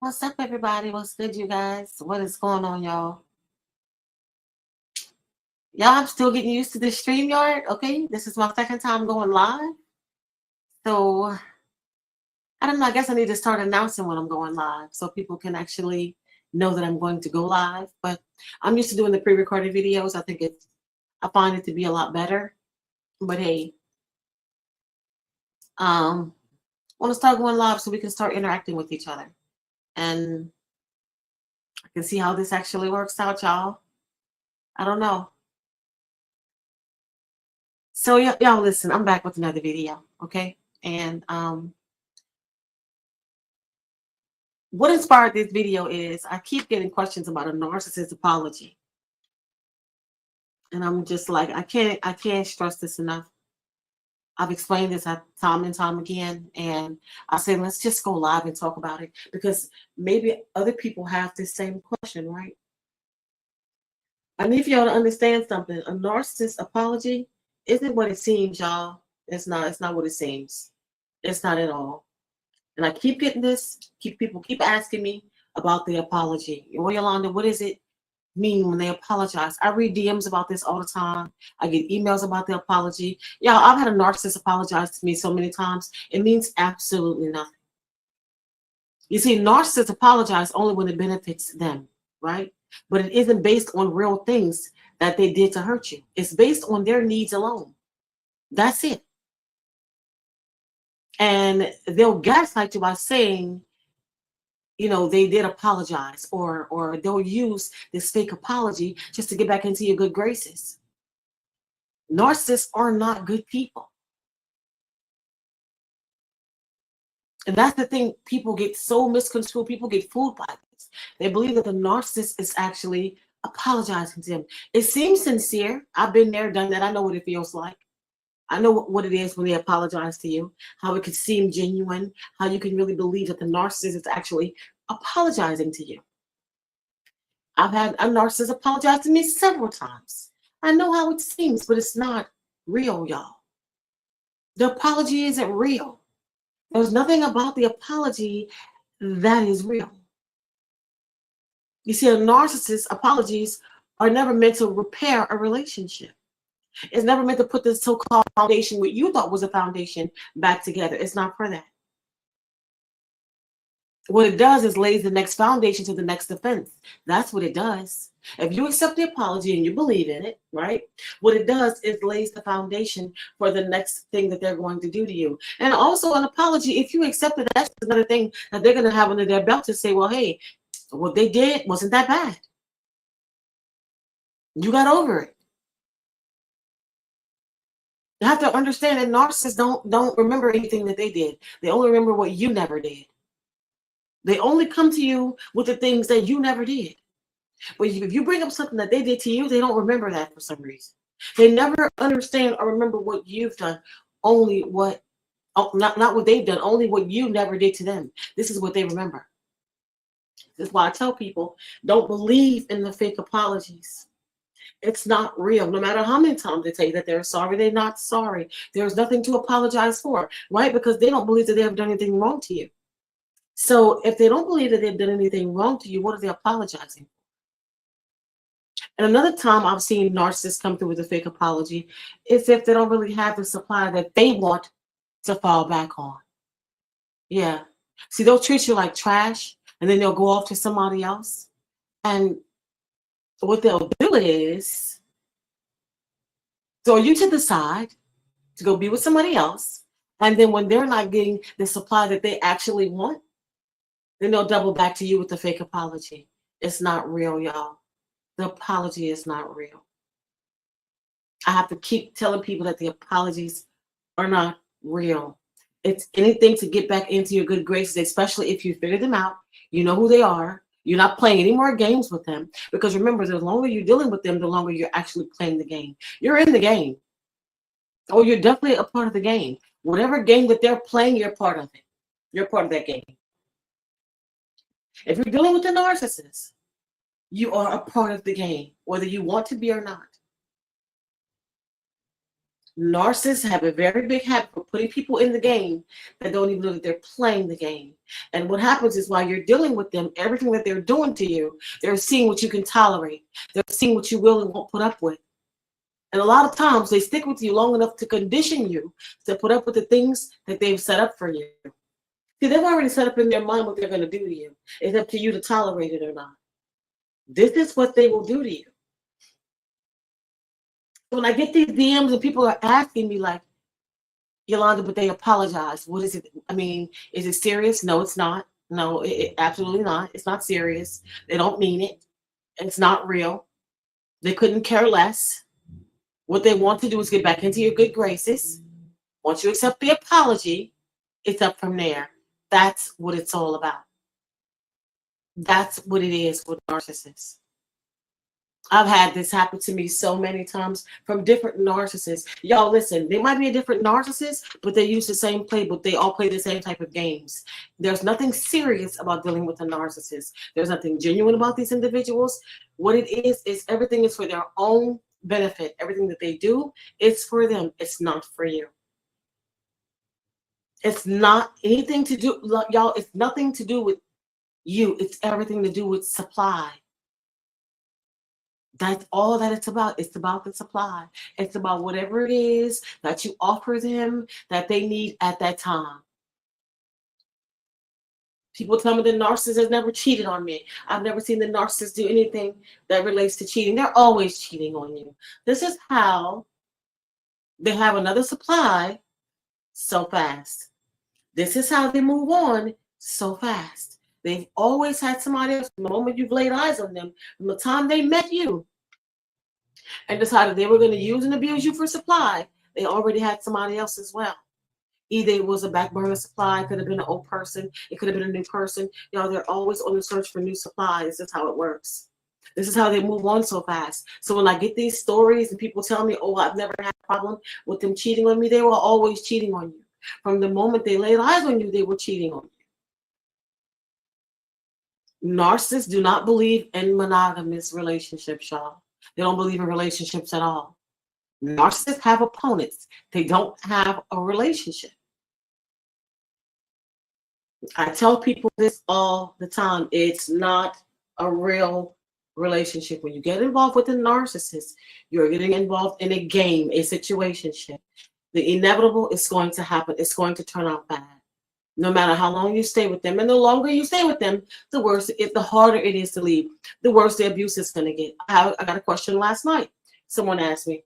What's up, everybody? What's good, you guys? What is going on, y'all? Y'all, I'm still getting used to this StreamYard, okay? This is my second time going live. So, I don't know. I guess I need to start announcing when I'm going live so people can actually know that I'm going to go live. But I'm used to doing the pre recorded videos. I find it to be a lot better. But hey, I want to start going live so we can start interacting with each other. And I can see how this actually works out, y'all. I don't know. So y'all listen, I'm back with another video, okay? And what inspired this video is I keep getting questions about a narcissist apology. And I'm just like, I can't stress this enough. I've explained this time and time again. And I say, let's just go live and talk about it because maybe other people have this same question, right? I need for y'all to understand something. A narcissist apology isn't what it seems, y'all. It's not what it seems. It's not at all. And I keep getting this, people keep asking me about the apology. Well, Yolanda, what does it mean when they apologize? I read DMs about this all the time. I get emails about the apology. Y'all, I've had a narcissist apologize to me so many times. It means absolutely nothing. You see, narcissists apologize only when it benefits them, right? But it isn't based on real things that they did to hurt you. It's based on their needs alone. That's it. And they'll gaslight you by saying, they did apologize, or they'll use this fake apology just to get back into your good graces. Narcissists are not good people. And that's the thing. People get so misconstrued. People get fooled by this. They believe that the narcissist is actually apologizing to them. It seems sincere. I've been there, done that. I know what it feels like. I know what it is when they apologize to you, how it could seem genuine, how you can really believe that the narcissist is actually apologizing to you. I've had a narcissist apologize to me several times. I know how it seems, but it's not real, y'all. The apology isn't real. There's nothing about the apology that is real. You see, a narcissist's apologies are never meant to repair a relationship. It's never meant to put the so-called foundation, what you thought was a foundation, back together. It's not for that. What it does is lays the next foundation to the next offense. That's what it does. If you accept the apology and you believe in it, right? What it does is lays the foundation for the next thing that they're going to do to you. And also an apology, if you accept it, that's another thing that they're going to have under their belt to say, well, hey, what they did wasn't that bad. You got over it. You have to understand that narcissists don't remember anything that they did. They only remember what you never did. They only come to you with the things that you never did. But if you bring up something that they did to you, they don't remember that for some reason. They never understand or remember what you've done. Only what, not what they've done. Only what you never did to them. This is what they remember. This is why I tell people, don't believe in the fake apologies. It's not real. No matter how many times they tell you that they're sorry, they're not sorry. There's nothing to apologize for, right? Because they don't believe that they have done anything wrong to you. So if they don't believe that they've done anything wrong to you, what are they apologizing for? And another time I've seen narcissists come through with a fake apology is if they don't really have the supply that they want to fall back on. Yeah. See, they'll treat you like trash and then they'll go off to somebody else. And what they'll do is throw you to the side to go be with somebody else. And then when they're not getting the supply that they actually want, then they'll double back to you with the fake apology. It's not real, y'all. The apology is not real. I have to keep telling people that the apologies are not real. It's anything to get back into your good graces, especially if you figure them out, you know who they are. You're not playing any more games with them. Because remember, the longer you're dealing with them, the longer you're actually playing the game. You're in the game. Or you're definitely a part of the game. Whatever game that they're playing, you're part of it. You're part of that game. If you're dealing with a narcissist, you are a part of the game, whether you want to be or not. Narcissists have a very big habit of putting people in the game that don't even know that they're playing the game. And what happens is while you're dealing with them, everything that they're doing to you, they're seeing what you can tolerate. They're seeing what you will and won't put up with. And a lot of times they stick with you long enough to condition you to put up with the things that they've set up for you. See, they've already set up in their mind what they're going to do to you. It's up to you to tolerate it or not. This is what they will do to you. When I get these DMs and people are asking me like, Yolanda, but they apologize. What is it? I mean, is it serious? No, it's not. No, absolutely not. It's not serious. They don't mean it. It's not real. They couldn't care less. What they want to do is get back into your good graces. Once you accept the apology, it's up from there. That's what it's all about. That's what it is with narcissists. I've had this happen to me so many times from different narcissists. Y'all, listen, they might be a different narcissist, but they use the same playbook. They all play the same type of games. There's nothing serious about dealing with a narcissist. There's nothing genuine about these individuals. What it is everything is for their own benefit. Everything that they do is for them. It's not for you. It's not anything to do, y'all, it's nothing to do with you. It's everything to do with supply. That's all that it's about. It's about the supply. It's about whatever it is that you offer them that they need at that time. People tell me the narcissist has never cheated on me. I've never seen the narcissist do anything that relates to cheating. They're always cheating on you. This is how they have another supply so fast. This is how they move on so fast. They've always had somebody else from the moment you've laid eyes on them, from the time they met you and decided they were going to use and abuse you for supply. They already had somebody else as well. Either it was a back burner supply, it could have been an old person, it could have been a new person. You know, they're always on the search for new supply. This is how it works. This is how they move on so fast. So when I get these stories and people tell me, oh, I've never had a problem with them cheating on me, they were always cheating on you. From the moment they laid eyes on you, they were cheating on you. Narcissists do not believe in monogamous relationships, y'all. They don't believe in relationships at all. Narcissists have opponents. They don't have a relationship. I tell people this all the time. It's not a real relationship. When you get involved with a narcissist, you're getting involved in a game, a situationship. The inevitable is going to happen. It's going to turn out bad. No matter how long you stay with them. And the longer you stay with them, the worse, the harder it is to leave. The worse the abuse is going to get. I got a question last night. Someone asked me,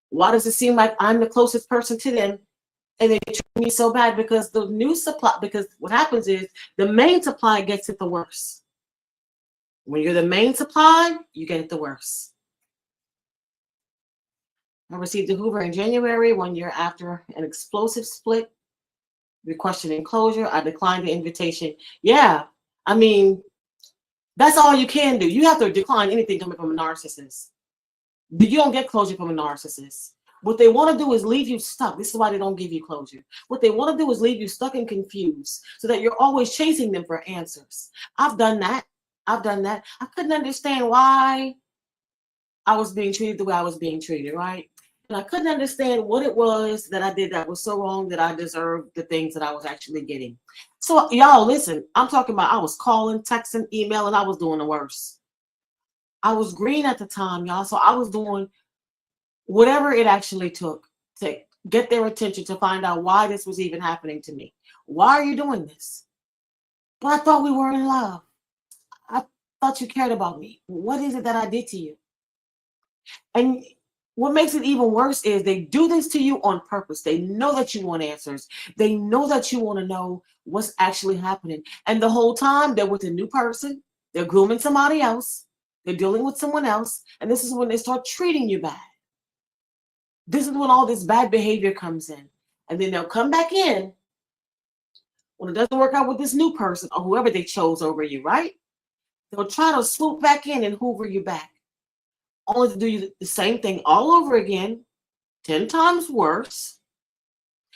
why does it seem like I'm the closest person to them and they treat me so bad? Because the new supply, because what happens is the main supply gets it the worst. When you're the main supply, you get it the worst. I received the Hoover in January, 1 year after an explosive split, requesting closure. I declined the invitation. Yeah, I mean, that's all you can do. You have to decline anything coming from a narcissist. You don't get closure from a narcissist. What they want to do is leave you stuck. This is why they don't give you closure. What they want to do is leave you stuck and confused so that you're always chasing them for answers. I've done that. I couldn't understand why I was being treated the way I was being treated, right? And I couldn't understand what it was that I did that was so wrong that I deserved the things that I was actually getting. So y'all, listen, I'm talking about I was calling, texting, emailing, I was doing the worst. I was green at the time, y'all. So I was doing whatever it actually took to get their attention, to find out why this was even happening to me. Why are you doing this? But I thought we were in love. I thought you cared about me. What is it that I did to you? And what makes it even worse is they do this to you on purpose. They know that you want answers. They know that you want to know what's actually happening. And the whole time they're with a new person. They're grooming somebody else. They're dealing with someone else. And this is when they start treating you bad. This is when all this bad behavior comes in. And then they'll come back in when it doesn't work out with this new person or whoever they chose over you, right? They'll try to swoop back in and hoover you back, only to do you the same thing all over again, 10 times worse,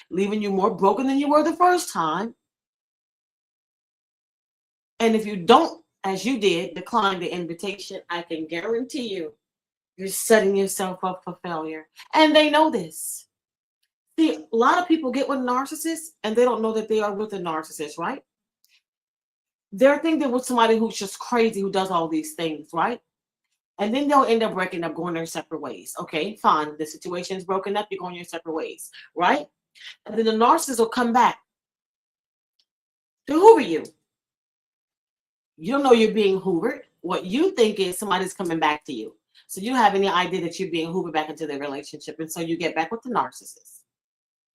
leaving you more broken than you were the first time. And if you don't, as you did, decline the invitation, I can guarantee you're you're setting yourself up for failure. And they know this. See, a lot of people get with narcissists and they don't know that they are with a narcissist, right? They're thinking with somebody who's just crazy, who does all these things, right? And then they'll end up breaking up, going their separate ways. Okay, fine. The situation is broken up, you're going your separate ways, right? And then the narcissist will come back to hoover you. You don't know you're being hoovered. What you think is somebody's coming back to you. So you don't have any idea that you're being hoovered back into the relationship. And so you get back with the narcissist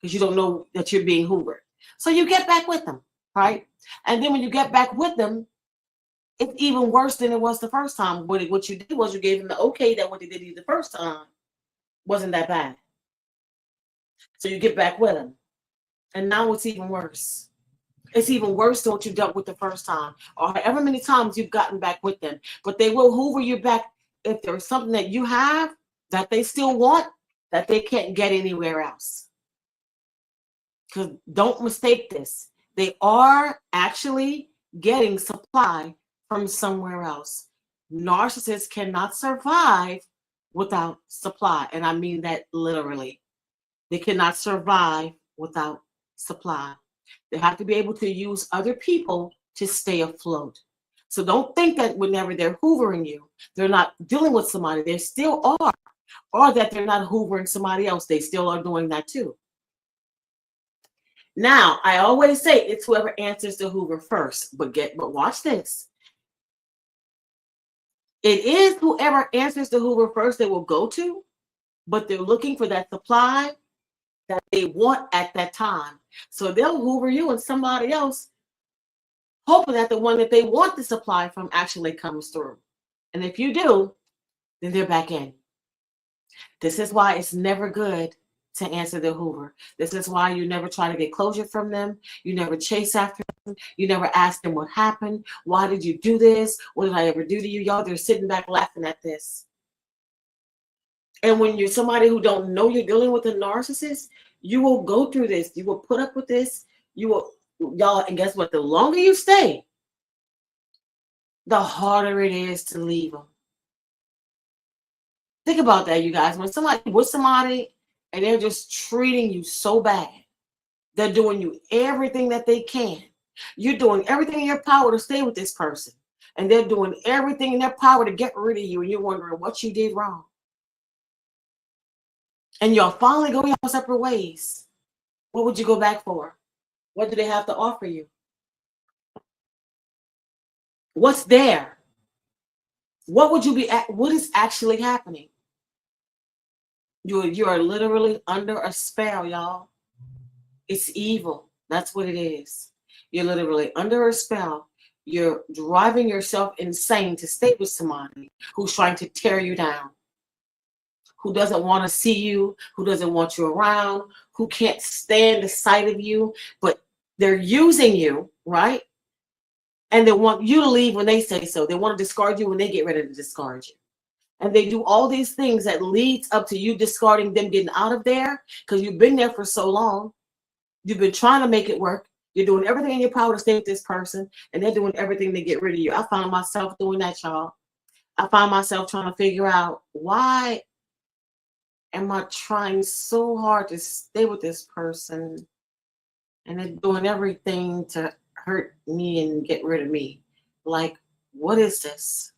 because you don't know that you're being hoovered. So you get back with them, right? And then when you get back with them, it's even worse than it was the first time. What you did was you gave them the okay that what they did to you the first time wasn't that bad. So you get back with them. And now it's even worse. It's even worse than what you dealt with the first time, or however many times you've gotten back with them. But they will hoover you back if there's something that you have that they still want that they can't get anywhere else. Because don't mistake this. They are actually getting supply from somewhere else. Narcissists cannot survive without supply. And I mean that literally. They cannot survive without supply. They have to be able to use other people to stay afloat. So don't think that whenever they're hoovering you, they're not dealing with somebody. They still are. Or that they're not hoovering somebody else. They still are doing that too. Now, I always say it's whoever answers the hoover first. But watch this. It is whoever answers the hoover first they will go to, but they're looking for that supply that they want at that time. So they'll hoover you and somebody else, hoping that the one that they want the supply from actually comes through. And if you do, then they're back in. This is why it's never good to answer the hoover. This is why you never try to get closure from them. You never chase after them. You never ask them what happened. Why did you do this? What did I ever do to you? Y'all, they're sitting back laughing at this. And when you're somebody who don't know you're dealing with a narcissist, you will go through this. You will put up with this. You will, y'all, and guess what? The longer you stay, the harder it is to leave them. Think about that, you guys. When somebody with somebody and they're just treating you so bad, they're doing you everything that they can. You're doing everything in your power to stay with this person. And they're doing everything in their power to get rid of you. And you're wondering what you did wrong. And y'all finally go your separate ways. What would you go back for? What do they have to offer you? What's there? What would you be at? What is actually happening? You are literally under a spell, y'all. It's evil. That's what it is. You're literally under a spell. You're driving yourself insane to stay with somebody who's trying to tear you down, who doesn't want to see you, who doesn't want you around, who can't stand the sight of you, but they're using you, right? And they want you to leave when they say so. They want to discard you when they get ready to discard you. And they do all these things that leads up to you discarding them, getting out of there, because you've been there for so long. You've been trying to make it work. You're doing everything in your power to stay with this person, and they're doing everything to get rid of you. I found myself doing that, y'all. I find myself trying to figure out, why am I trying so hard to stay with this person, and they're doing everything to hurt me and get rid of me? Like, what is this?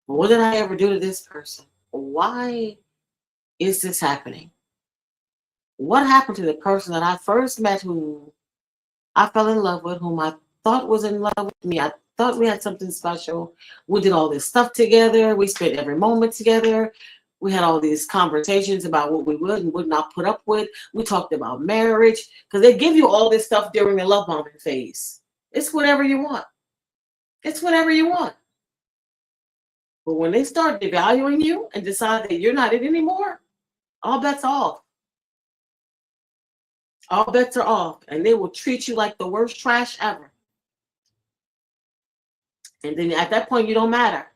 What did I ever do to this person? Why is this happening? What happened to the person that I first met, who I fell in love with, whom I thought was in love with me? I thought we had something special. We did all this stuff together. We spent every moment together. We had all these conversations about what we would and would not put up with. We talked about marriage, because they give you all this stuff during the love bombing phase. It's whatever you want. It's whatever you want. But when they start devaluing you and decide that you're not it anymore, all bets off. All bets are off. And they will treat you like the worst trash ever. And then at that point, you don't matter.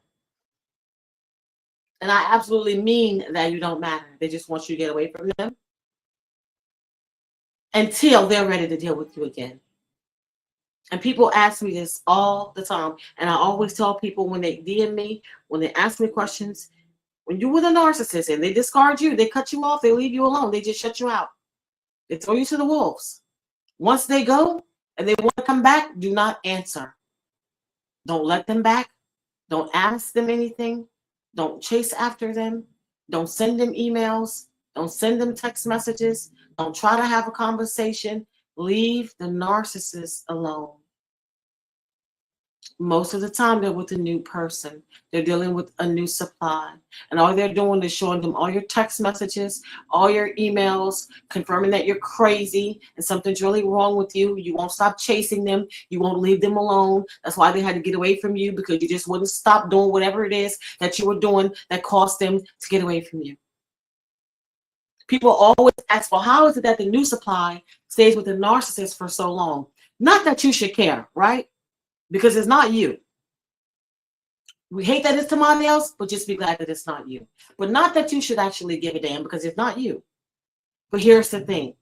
And I absolutely mean that you don't matter. They just want you to get away from them until they're ready to deal with you again. And people ask me this all the time. And I always tell people when they DM me, when they ask me questions, when you're with a narcissist and they discard you, they cut you off, they leave you alone, they just shut you out. They throw you to the wolves. Once they go and they want to come back, do not answer. Don't let them back. Don't ask them anything. Don't chase after them. Don't send them emails. Don't send them text messages. Don't try to have a conversation. Leave the narcissist alone. Most of the time, they're with a new person. They're dealing with a new supply. And all they're doing is showing them all your text messages, all your emails, confirming that you're crazy and something's really wrong with you. You won't stop chasing them. You won't leave them alone. That's why they had to get away from you, because you just wouldn't stop doing whatever it is that you were doing that caused them to get away from you. People always ask, well, how is it that the new supply stays with the narcissist for so long? Not that you should care, right? Because it's not you. We hate that it's somebody else, but just be glad that it's not you. But not that you should actually give a damn, because it's not you. But here's the thing.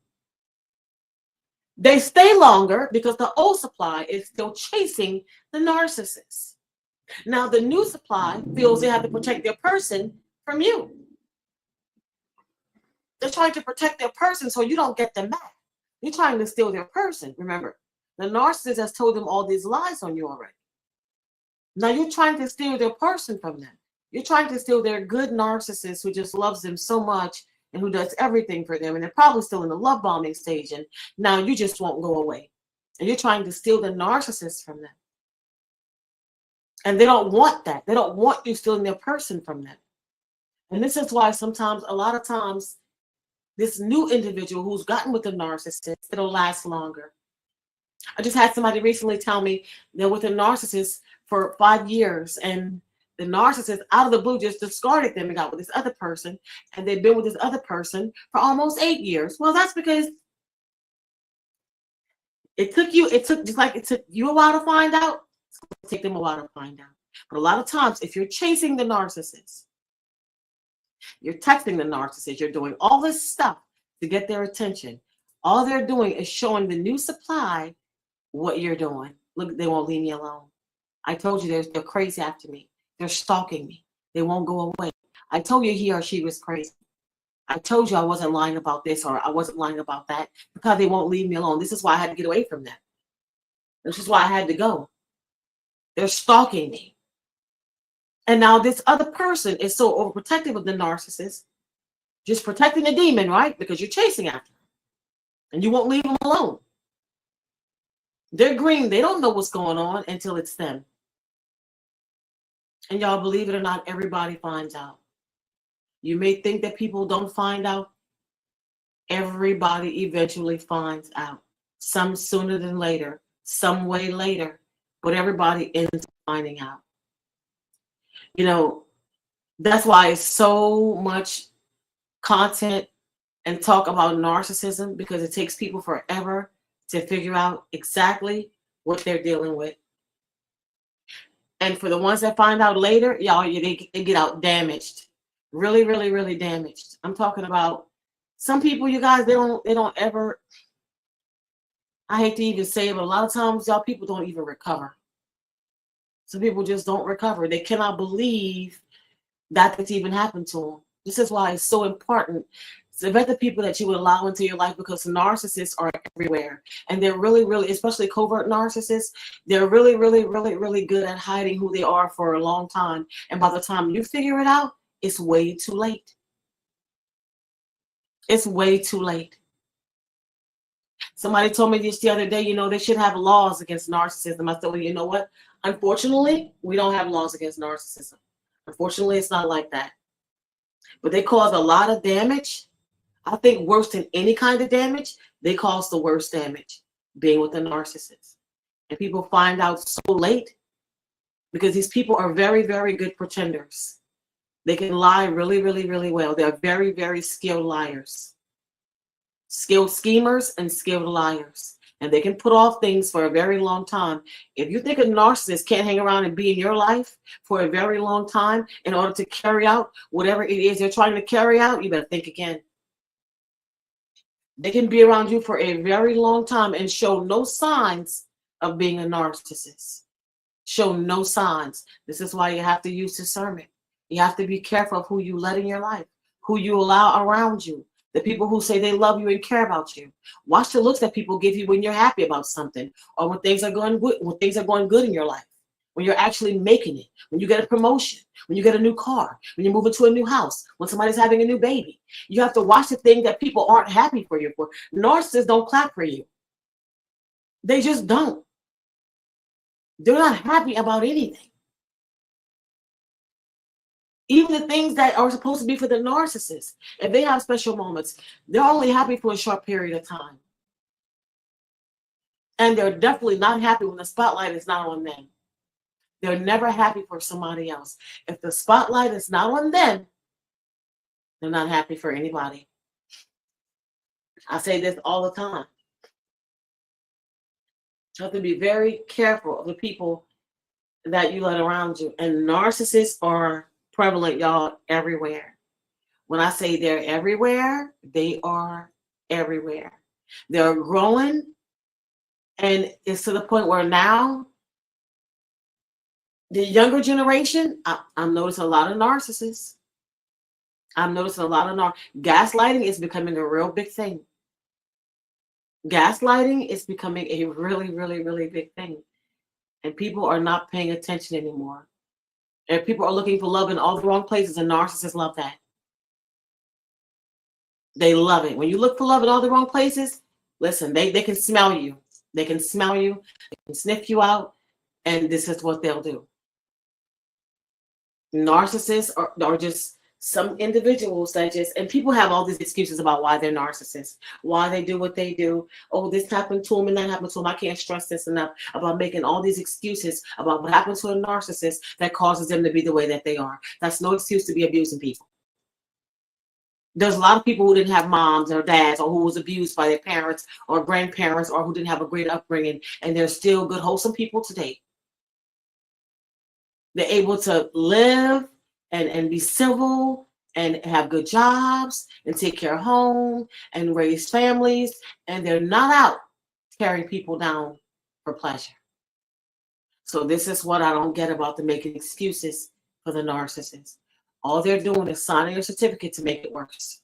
They stay longer because the old supply is still chasing the narcissist. Now, the new supply feels they have to protect their person from you. They're trying to protect their person so you don't get them back. You're trying to steal their person, remember. The narcissist has told them all these lies on you already. Now you're trying to steal their person from them. You're trying to steal their good narcissist who just loves them so much and who does everything for them. And they're probably still in the love bombing stage. And now you just won't go away. And you're trying to steal the narcissist from them. And they don't want that. They don't want you stealing their person from them. And this is why sometimes, a lot of times, this new individual who's gotten with the narcissist, it'll last longer. I just had somebody recently tell me they're with a narcissist for 5 years, and the narcissist out of the blue just discarded them and got with this other person, and they've been with this other person for almost 8 years. Well, that's because it took just like it took you a while to find out, it's going to take them a while to find out. But a lot of times, if you're chasing the narcissist, you're texting the narcissist, you're doing all this stuff to get their attention. All they're doing is showing the new supply what you're doing. Look, they won't leave me alone. I told you they're crazy after me. They're stalking me. They won't go away. I told you he or she was crazy. I told you I wasn't lying about this or I wasn't lying about that, because they won't leave me alone. This is why I had to get away from them. This is why I had to go. They're stalking me. And now this other person is so overprotective of the narcissist, just protecting the demon, right? Because you're chasing after them. And you won't leave them alone. They're green. They don't know what's going on until it's them. And y'all, believe it or not, everybody finds out. You may think that people don't find out. Everybody eventually finds out. Some sooner than later, some way later, but everybody ends up finding out. You know, that's why it's so much content and talk about narcissism, because it takes people forever to figure out exactly what they're dealing with. And for the ones that find out later, y'all, they get out damaged. Really, really, really damaged. I'm talking about some people, you guys, they don't ever, I hate to even say it, but a lot of times, y'all, people don't even recover. Some people just don't recover. They cannot believe that it's even happened to them. This is why it's so important to vet the people that you would allow into your life, because narcissists are everywhere. And they're really, really, especially covert narcissists, they're really, really, really, really good at hiding who they are for a long time. And by the time you figure it out, it's way too late. It's way too late. Somebody told me this the other day, they should have laws against narcissism. I said, well, you know what? Unfortunately, we don't have laws against narcissism. Unfortunately, it's not like that. But they cause a lot of damage. I think worse than any kind of damage, they cause the worst damage, being with a narcissist. And people find out so late, because these people are very, very good pretenders. They can lie really, really, really well. They're very, very skilled liars. Skilled schemers and skilled liars. And they can put off things for a very long time. If you think a narcissist can't hang around and be in your life for a very long time in order to carry out whatever it is they're trying to carry out, you better think again. They can be around you for a very long time and show no signs of being a narcissist. Show no signs. This is why you have to use discernment. You have to be careful of who you let in your life, who you allow around you, the people who say they love you and care about you. Watch the looks that people give you when you're happy about something, or when things are going good, when things are going good in your life, when you're actually making it, when you get a promotion, when you get a new car, when you move into a new house, when somebody's having a new baby. You have to watch the things that people aren't happy for you for. Narcissists don't clap for you. They just don't. They're not happy about anything. Even the things that are supposed to be for the narcissist, if they have special moments, they're only happy for a short period of time. And they're definitely not happy when the spotlight is not on them. They're never happy for somebody else. If the spotlight is not on them, they're not happy for anybody. I say this all the time. You have to be very careful of the people that you let around you. And narcissists are prevalent, y'all, everywhere. When I say they're everywhere, they are everywhere. They're growing, and it's to the point where now the younger generation, I'm noticing a lot of narcissists. I'm noticing a lot of gaslighting is becoming a real big thing. Gaslighting is becoming a really, really, really big thing. And people are not paying attention anymore. And people are looking for love in all the wrong places, and narcissists love that. They love it. When you look for love in all the wrong places, listen, they can smell you. They can smell you, they can sniff you out, and this is what they'll do. Narcissists are just some individuals that just, and people have all these excuses about why they're narcissists, why they do what they do. Oh, this happened to them and that happened to them. I can't stress this enough about making all these excuses about what happened to a narcissist that causes them to be the way that they are. That's no excuse to be abusing people. There's a lot of people who didn't have moms or dads, or who was abused by their parents or grandparents, or who didn't have a great upbringing, and they're still good, wholesome people today. They're able to live and be civil and have good jobs and take care of home and raise families, and they're not out tearing people down for pleasure. So this is what I don't get about the making excuses for the narcissist. All they're doing is signing a certificate to make it worse.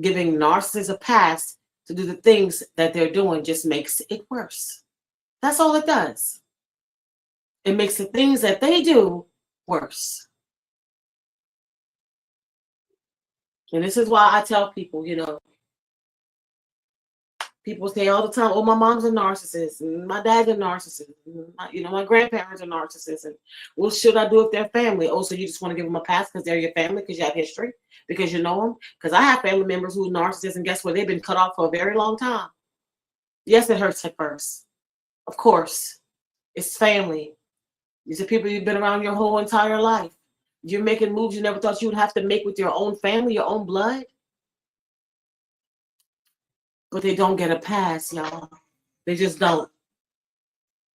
Giving narcissists a pass to do the things that they're doing just makes it worse. That's all it does. It makes the things that they do worse. And this is why I tell people, people say all the time, oh, my mom's a narcissist, and my dad's a narcissist, and my grandparents are narcissists, and what should I do if they're family? Oh, so you just want to give them a pass because they're your family, because you have history, because you know them? Because I have family members who are narcissists, and guess what? They've been cut off for a very long time. Yes, it hurts at first. Of course. It's family. These are people you've been around your whole entire life. You're making moves you never thought you would have to make with your own family, your own blood. But they don't get a pass, y'all. They just don't.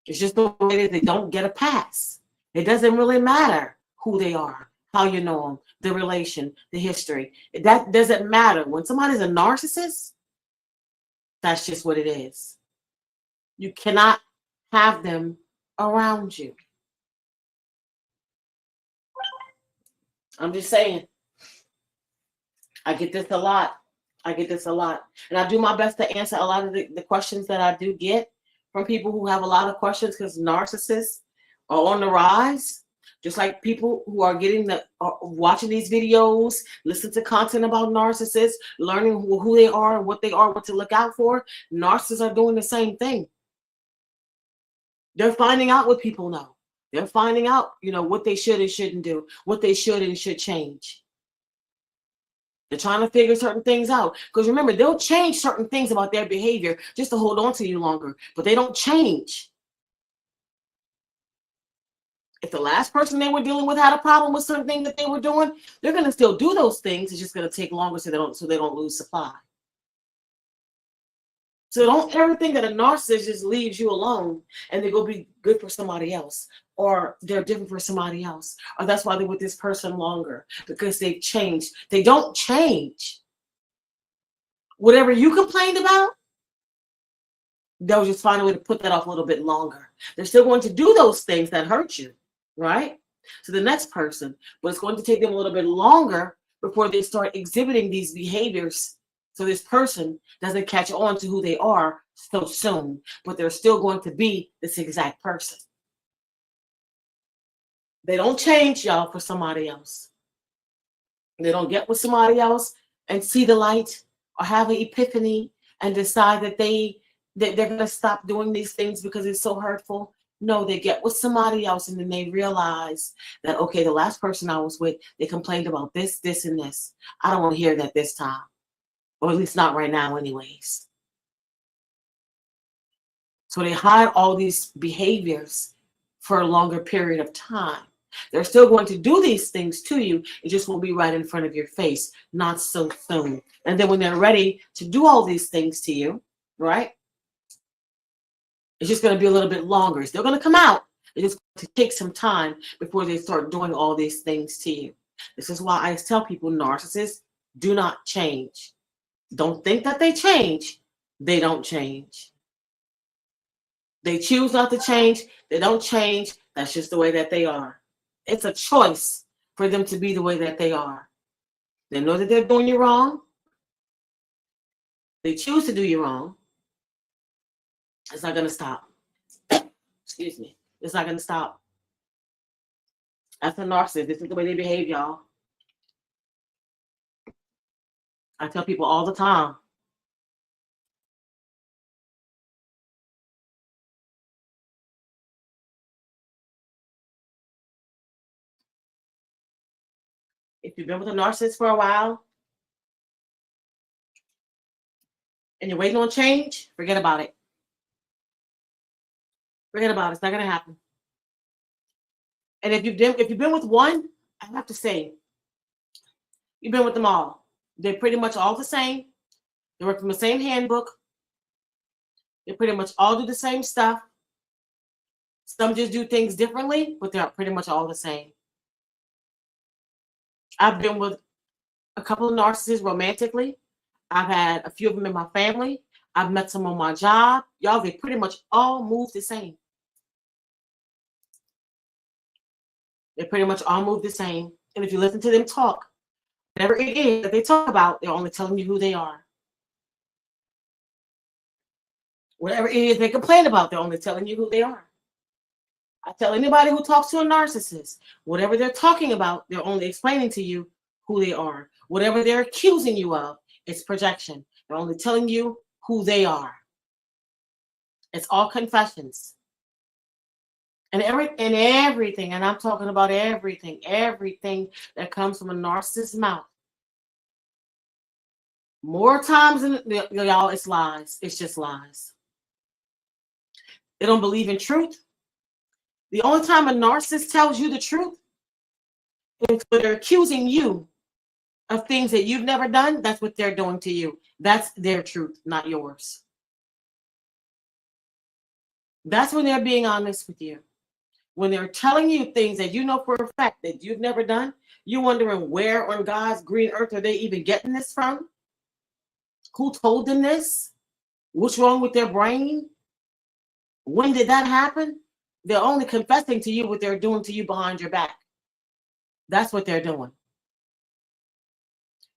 It's just the way that they don't get a pass. It doesn't really matter who they are, how you know them, the relation, the history. That doesn't matter. When somebody's a narcissist, that's just what it is. You cannot have them around you. I'm just saying. I get this a lot. And I do my best to answer a lot of the questions that I do get from people who have a lot of questions, because narcissists are on the rise. Just like people who are watching these videos, listen to content about narcissists, learning who they are, what to look out for. Narcissists are doing the same thing. They're finding out what people know. They're finding out, what they should and shouldn't do, what they should and should change. They're trying to figure certain things out. Because remember, they'll change certain things about their behavior just to hold on to you longer. But they don't change. If the last person they were dealing with had a problem with certain things that they were doing, they're going to still do those things. It's just going to take longer so they don't lose supply. So don't ever think that a narcissist just leaves you alone and they go be good for somebody else, or they're different for somebody else, or that's why they're with this person longer, because they've changed. They don't change. Whatever you complained about, they'll just find a way to put that off a little bit longer. They're still going to do those things that hurt you, right? To the next person, but it's going to take them a little bit longer before they start exhibiting these behaviors. So this person doesn't catch on to who they are so soon, but they're still going to be this exact person. They don't change, y'all, for somebody else. They don't get with somebody else and see the light or have an epiphany and decide that they're going to stop doing these things because it's so hurtful. No, they get with somebody else and then they realize that, okay, the last person I was with, they complained about this, this, and this. I don't want to hear that this time, or at least not right now anyways. So they hide all these behaviors for a longer period of time. They're still going to do these things to you. It just won't be right in front of your face, not so soon. And then when they're ready to do all these things to you, right? It's just going to be a little bit longer. It's still going to come out. It's just going to take some time before they start doing all these things to you. This is why I tell people narcissists do not change. Don't think that they change. They don't change. They choose not to change. They don't change. That's just the way that they are. It's a choice for them to be the way that they are. They know that they're doing you wrong. They choose to do you wrong. It's not going to stop. Excuse me. It's not going to stop. That's a narcissist. This is the way they behave, y'all. I tell people all the time. If you've been with a narcissist for a while and you're waiting on change, forget about it. Forget about it. It's not going to happen. And if you've been with one, I have to say, you've been with them all. They're pretty much all the same. They work from the same handbook. They pretty much all do the same stuff. Some just do things differently, but they're pretty much all the same. I've been with a couple of narcissists romantically. I've had a few of them in my family. I've met some on my job. Y'all, they pretty much all move the same. They pretty much all move the same. And if you listen to them talk, whatever it is that they talk about, they're only telling you who they are. Whatever it is they complain about, they're only telling you who they are. I tell anybody who talks to a narcissist, whatever they're talking about, they're only explaining to you who they are. Whatever they're accusing you of, it's projection. They're only telling you who they are. It's all confessions. And everything, and I'm talking about everything that comes from a narcissist's mouth. More times than y'all, it's lies. It's just lies. They don't believe in truth. The only time a narcissist tells you the truth is when they're accusing you of things that you've never done. That's what they're doing to you. That's their truth, not yours. That's when they're being honest with you. When they're telling you things that you know for a fact that you've never done, you're wondering where on God's green earth are they even getting this from? Who told them this? What's wrong with their brain? When did that happen? They're only confessing to you what they're doing to you behind your back. That's what they're doing.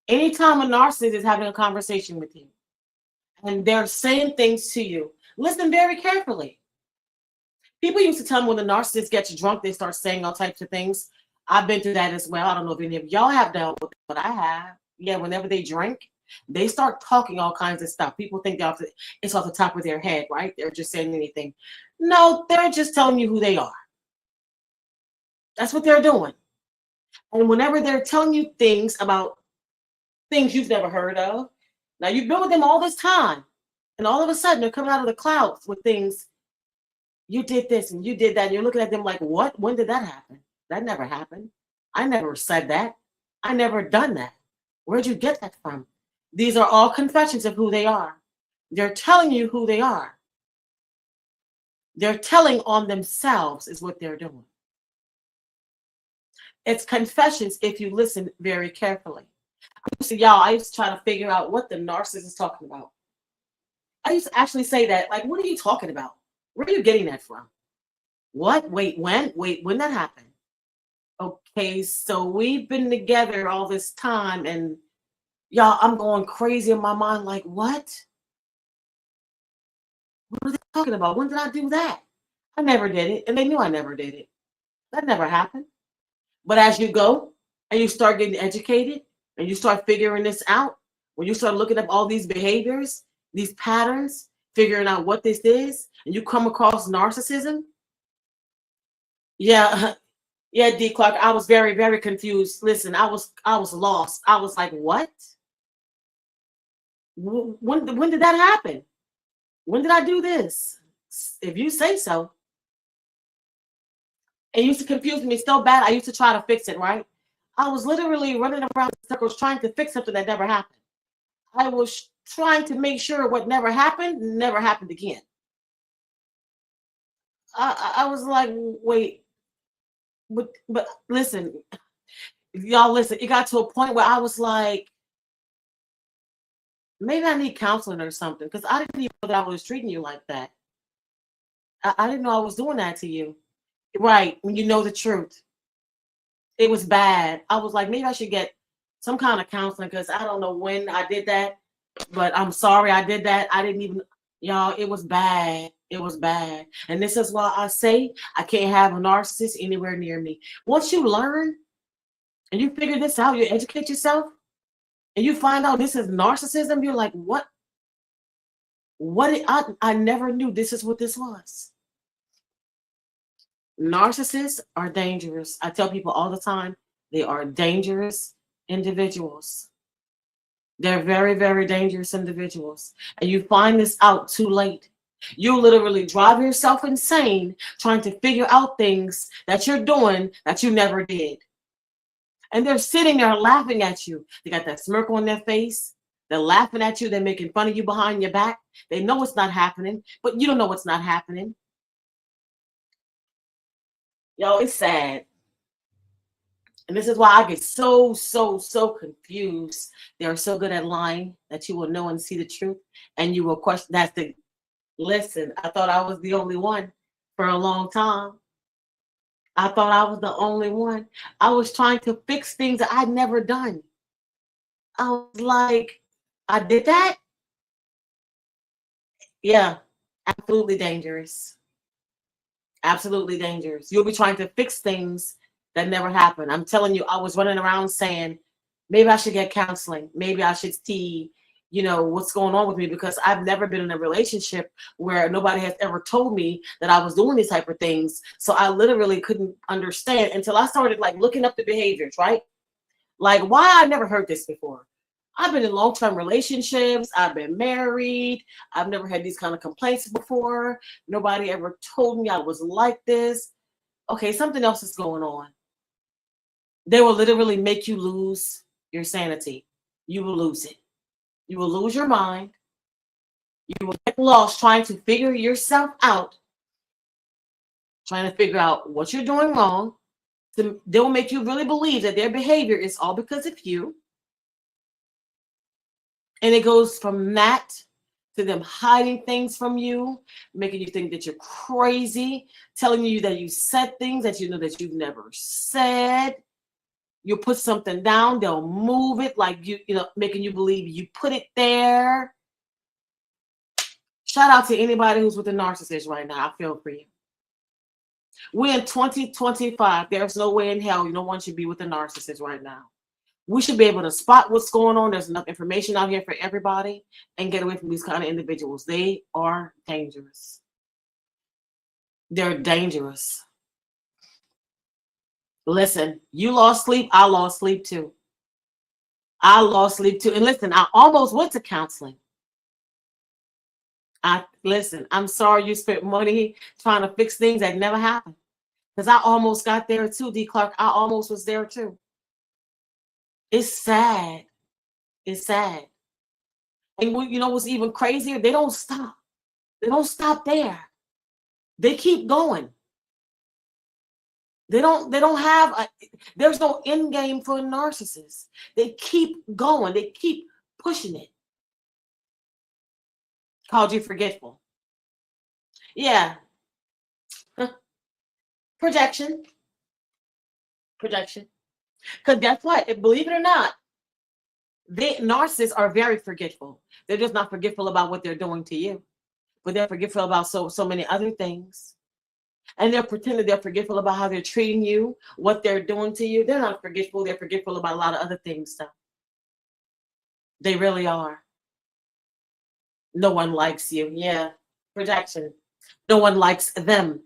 Anytime a narcissist is having a conversation with you and they're saying things to you, listen very carefully. People used to tell me when the narcissist gets drunk, they start saying all types of things. I've been through that as well. I don't know if any of y'all have dealt with it, but I have. Yeah, whenever they drink, they start talking all kinds of stuff. People think it's off the top of their head, right? They're just saying anything. No, they're just telling you who they are. That's what they're doing. And whenever they're telling you things about things you've never heard of, now you've been with them all this time, and all of a sudden they're coming out of the clouds with things. You did this and you did that. And you're looking at them like, what? When did that happen? That never happened. I never said that. I never done that. Where'd you get that from? These are all confessions of who they are. They're telling you who they are. They're telling on themselves is what they're doing. It's confessions if you listen very carefully. I used to try to figure out what the narcissist is talking about. I used to actually say that, like, what are you talking about? Where are you getting that from? What? Wait, when? Wait, when that happened? Okay, so we've been together all this time, and y'all, I'm going crazy in my mind. Like, what? What are they talking about? When did I do that? I never did it, and they knew I never did it. That never happened. But as you go and you start getting educated and you start figuring this out, when you start looking up all these behaviors, these patterns, figuring out what this is, and you come across narcissism, yeah, yeah, D Clark, I was very, very confused. Listen, I was lost. I was like, what? When did that happen? When did I do this? If you say so. It used to confuse me so bad. I used to try to fix it, right? I was literally running around in circles trying to fix something that never happened. I was trying to make sure what never happened again. I was like, wait, but listen, y'all listen. It got to a point where I was like, maybe I need counseling or something because I didn't even know that I was treating you like that. I didn't know I was doing that to you. Right, when you know the truth. It was bad. I was like, maybe I should get some kind of counseling because I don't know when I did that, but I'm sorry I did that. I didn't even, y'all, it was bad. It was bad. And this is why I say I can't have a narcissist anywhere near me. Once you learn and you figure this out, you educate yourself and you find out this is narcissism, you're like, what? I never knew this is what this was. Narcissists are dangerous. I tell people all the time, they are dangerous individuals. They're very, very dangerous individuals. And you find this out too late. You literally drive yourself insane trying to figure out things that you're doing that you never did. And they're sitting there laughing at you. They got that smirk on their face. They're laughing at you. They're making fun of you behind your back. They know it's not happening, but you don't know what's not happening. Yo, it's sad. And this is why I get so, so, so confused. They're so good at lying that you will know and see the truth. And you will question. That's the listen. I thought I was the only one for a long time. I thought I was the only one. I was trying to fix things that I'd never done. I was like, I did that? Yeah, absolutely dangerous. Absolutely dangerous. You'll be trying to fix things that never happened. I'm telling you, I was running around saying, maybe I should get counseling. Maybe I should see, what's going on with me because I've never been in a relationship where nobody has ever told me that I was doing these type of things. So I literally couldn't understand until I started like looking up the behaviors, right? Like why I never heard this before. I've been in long-term relationships. I've been married. I've never had these kind of complaints before. Nobody ever told me I was like this. Okay, something else is going on. They will literally make you lose your sanity. You will lose it. You will lose your mind. You will get lost trying to figure yourself out, trying to figure out what you're doing wrong. They'll make you really believe that their behavior is all because of you. And it goes from that to them hiding things from you, making you think that you're crazy, telling you that you said things that you know that you've never said. You put something down, they'll move it like making you believe you put it there. Shout out to anybody who's with a narcissist right now. I feel for you. We're in 2025. There's no way in hell no one should be with a narcissist right now. We should be able to spot what's going on. There's enough information out here for everybody and get away from these kind of individuals. They are dangerous. They're dangerous. Listen, you lost sleep. I lost sleep too. I lost sleep too. And listen, I almost went to counseling. I'm sorry you spent money trying to fix things that never happened. Because I almost got there too, D. Clark. I almost was there too. It's sad. It's sad. And what's even crazier? They don't stop. They don't stop there. They keep going. They don't have there's no end game for a narcissist. They keep going. They keep pushing it. Called you forgetful. Yeah. Projection. Projection. Because guess what? Believe it or not, they narcissists are very forgetful. They're just not forgetful about what they're doing to you, but they're forgetful about so many other things. And they're pretending they're forgetful about how they're treating you, what they're doing to you. They're not forgetful. They're forgetful about a lot of other things, though. They really are. No one likes you. Yeah. Projection. No one likes them.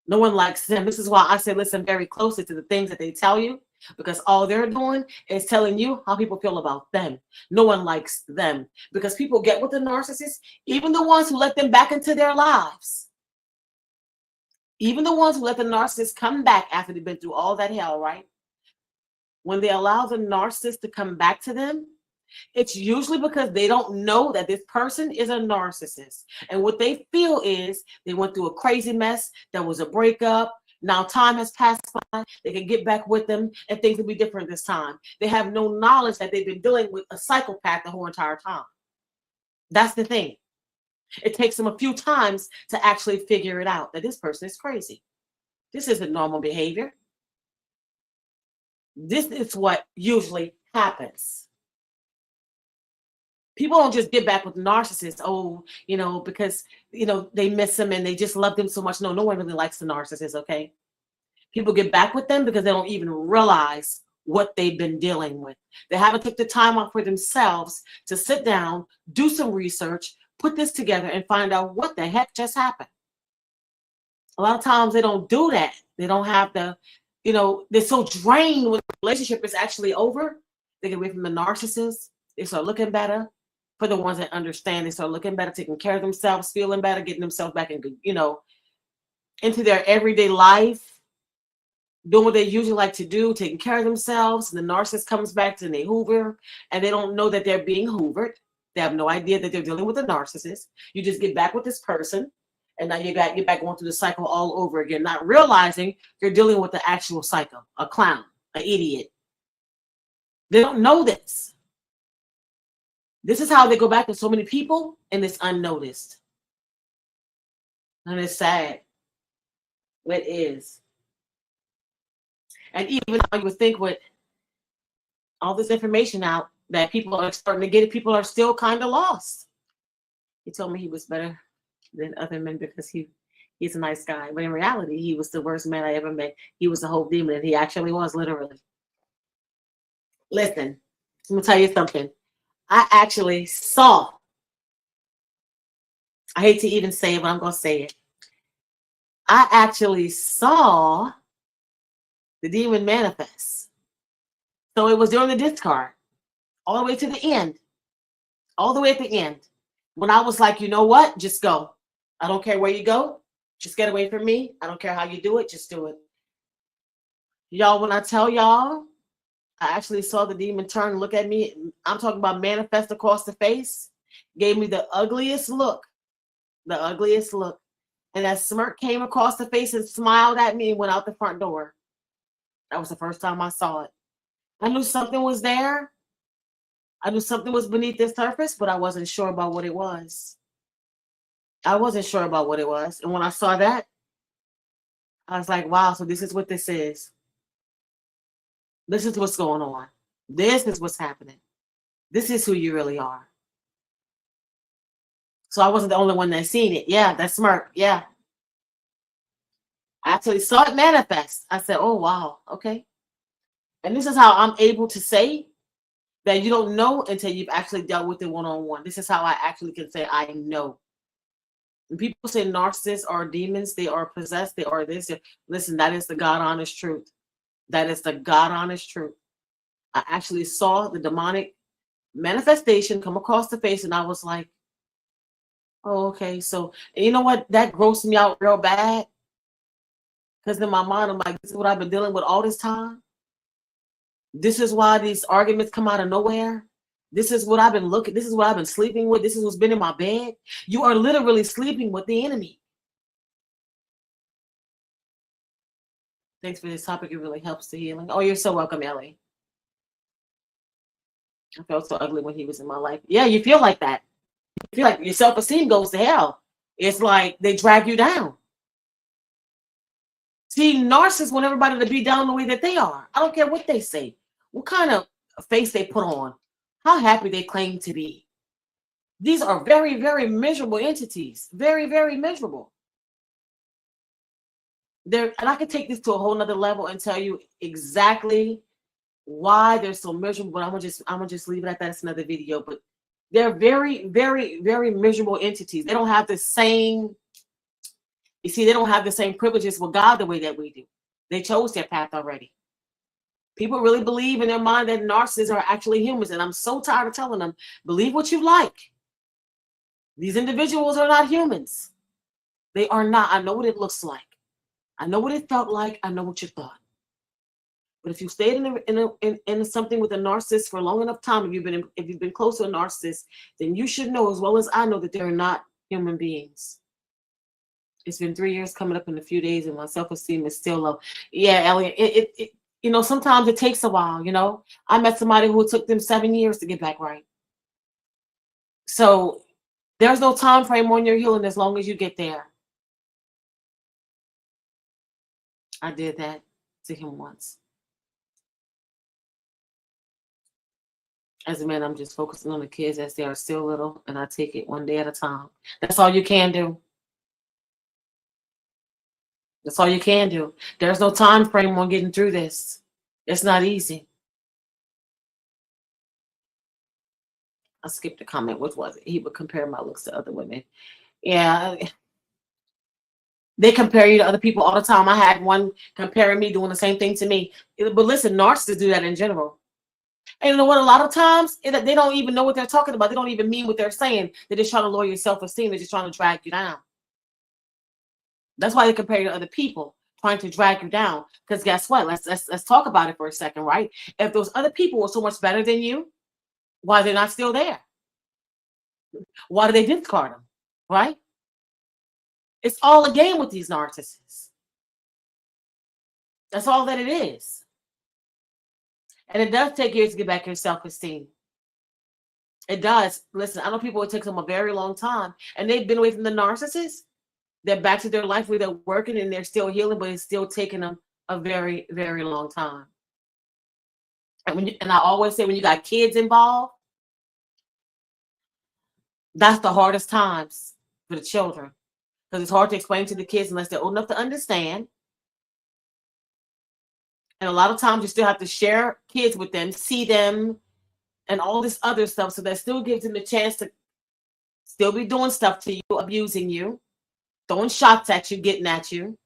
No one likes them. This is why I say listen very closely to the things that they tell you, because all they're doing is telling you how people feel about them. No one likes them because people get with the narcissist, even the ones who let them back into their lives. Even the ones who let the narcissist come back after they've been through all that hell, right? When they allow the narcissist to come back to them, it's usually because they don't know that this person is a narcissist. And what they feel is they went through a crazy mess. There was a breakup. Now time has passed by. They can get back with them and things will be different this time. They have no knowledge that they've been dealing with a psychopath the whole entire time. That's the thing. It takes them a few times to actually figure it out that this person is crazy. This isn't normal behavior. This is what usually happens. People don't just get back with narcissists, because they miss them and they just love them so much. No, no one really likes the narcissist, okay? People get back with them because they don't even realize what they've been dealing with. They haven't took the time off for themselves to sit down, do some research, put this together, and find out what the heck just happened. A lot of times they don't do that. They don't have they're so drained when the relationship is actually over. They get away from the narcissist. They start looking better. For the ones that understand, they start looking better, taking care of themselves, feeling better, getting themselves back into their everyday life, doing what they usually like to do, taking care of themselves. And the narcissist comes back and they hoover, and they don't know that they're being hoovered. They have no idea that they're dealing with a narcissist. You just get back with this person, and now you're back going through the cycle all over again, not realizing you're dealing with the actual psycho, a clown, an idiot. They don't know this. This is how they go back to so many people, and it's unnoticed. And it's sad. It is. And even though you would think with all this information out that people are starting to get it, people are still kind of lost. He told me he was better than other men because he's a nice guy. But in reality, he was the worst man I ever met. He was the whole demon, and he actually was, literally. Listen, I'm going to tell you something. I actually saw, I hate to even say it, but I'm going to say it. I actually saw the demon manifest. So it was during the discard, all the way to the end, all the way at the end, when I was like, you know what? Just go. I don't care where you go. Just get away from me. I don't care how you do it. Just do it. Y'all, when I tell y'all, I actually saw the demon turn and look at me. I'm talking about manifest across the face. Gave me the ugliest look. The ugliest look. And that smirk came across the face and smiled at me and went out the front door. That was the first time I saw it. I knew something was there. I knew something was beneath the surface, but I wasn't sure about what it was. I wasn't sure about what it was. And when I saw that, I was like, wow, so this is what this is. This is what's going on. This is what's happening. This is who you really are. So I wasn't the only one that seen it. Yeah, that smirk. Yeah. I actually saw it manifest. I said, oh, wow. Okay. And this is how I'm able to say that you don't know until you've actually dealt with it one-on-one. This is how I actually can say I know. When people say narcissists are demons, they are possessed, they are this. Listen, that is the God-honest truth. That is the God-honest truth. I actually saw the demonic manifestation come across the face, and I was like, oh, okay. So, you know what? That grossed me out real bad. Because in my mind, I'm like, this is what I've been dealing with all this time. This is why these arguments come out of nowhere. This is what I've been looking. This is what I've been sleeping with. This is what's been in my bed. You are literally sleeping with the enemy. Thanks for this topic. It really helps the healing. Oh, you're so welcome, Ellie. I felt so ugly when he was in my life. Yeah, you feel like that. feel like your self-esteem goes to hell. It's like they drag you down. See, narcissists want everybody to be down the way that they are. I don't care what they say, what kind of face they put on, how happy they claim to be. These are very, very miserable entities. Very, very miserable. And I could take this to a whole nother level and tell you exactly why they're so miserable, but I'm gonna just leave it at that. It's another video. But they're very, very, very miserable entities. They don't have the same, you see, they don't have the same privileges with God the way that we do. They chose their path already. People really believe in their mind that narcissists are actually humans, and I'm so tired of telling them, believe what you like. These individuals are not humans. They are not. I know what it looks like. I know what it felt like. I know what you thought. But if you stayed in something with a narcissist for a long enough time, if you've been close to a narcissist, then you should know as well as I know that they're not human beings. It's been 3 years coming up in a few days, and my self-esteem is still low. Yeah, Elliot. Sometimes it takes a while. I met somebody who took them 7 years to get back right. So there's no time frame on your healing as long as you get there. I did that to him once. As a man, I'm just focusing on the kids as they are still little, and I take it one day at a time. That's all you can do. That's all you can do. There's no time frame on getting through this. It's not easy. I skipped a comment. What was it? He would compare my looks to other women. Yeah. They compare you to other people all the time. I had one comparing me, doing the same thing to me. But listen, narcissists do that in general. And you know what? A lot of times, they don't even know what they're talking about. They don't even mean what they're saying. They're just trying to lower your self-esteem. They're just trying to drag you down. That's why they compare you to other people, trying to drag you down. Because guess what? Let's talk about it for a second, right? If those other people were so much better than you, why are they not still there? Why do they discard them, right? It's all a game with these narcissists. That's all that it is. And it does take years to get back your self-esteem. It does. Listen, I know people, it takes them a very long time, and they've been away from the narcissist. They're back to their life where they're working and they're still healing, but it's still taking them a very, very long time. And I always say, when you got kids involved, that's the hardest times for the children, because it's hard to explain to the kids unless they're old enough to understand. And a lot of times you still have to share kids with them, see them, and all this other stuff. So that still gives them the chance to still be doing stuff to you, abusing you, throwing shots at you, getting at you.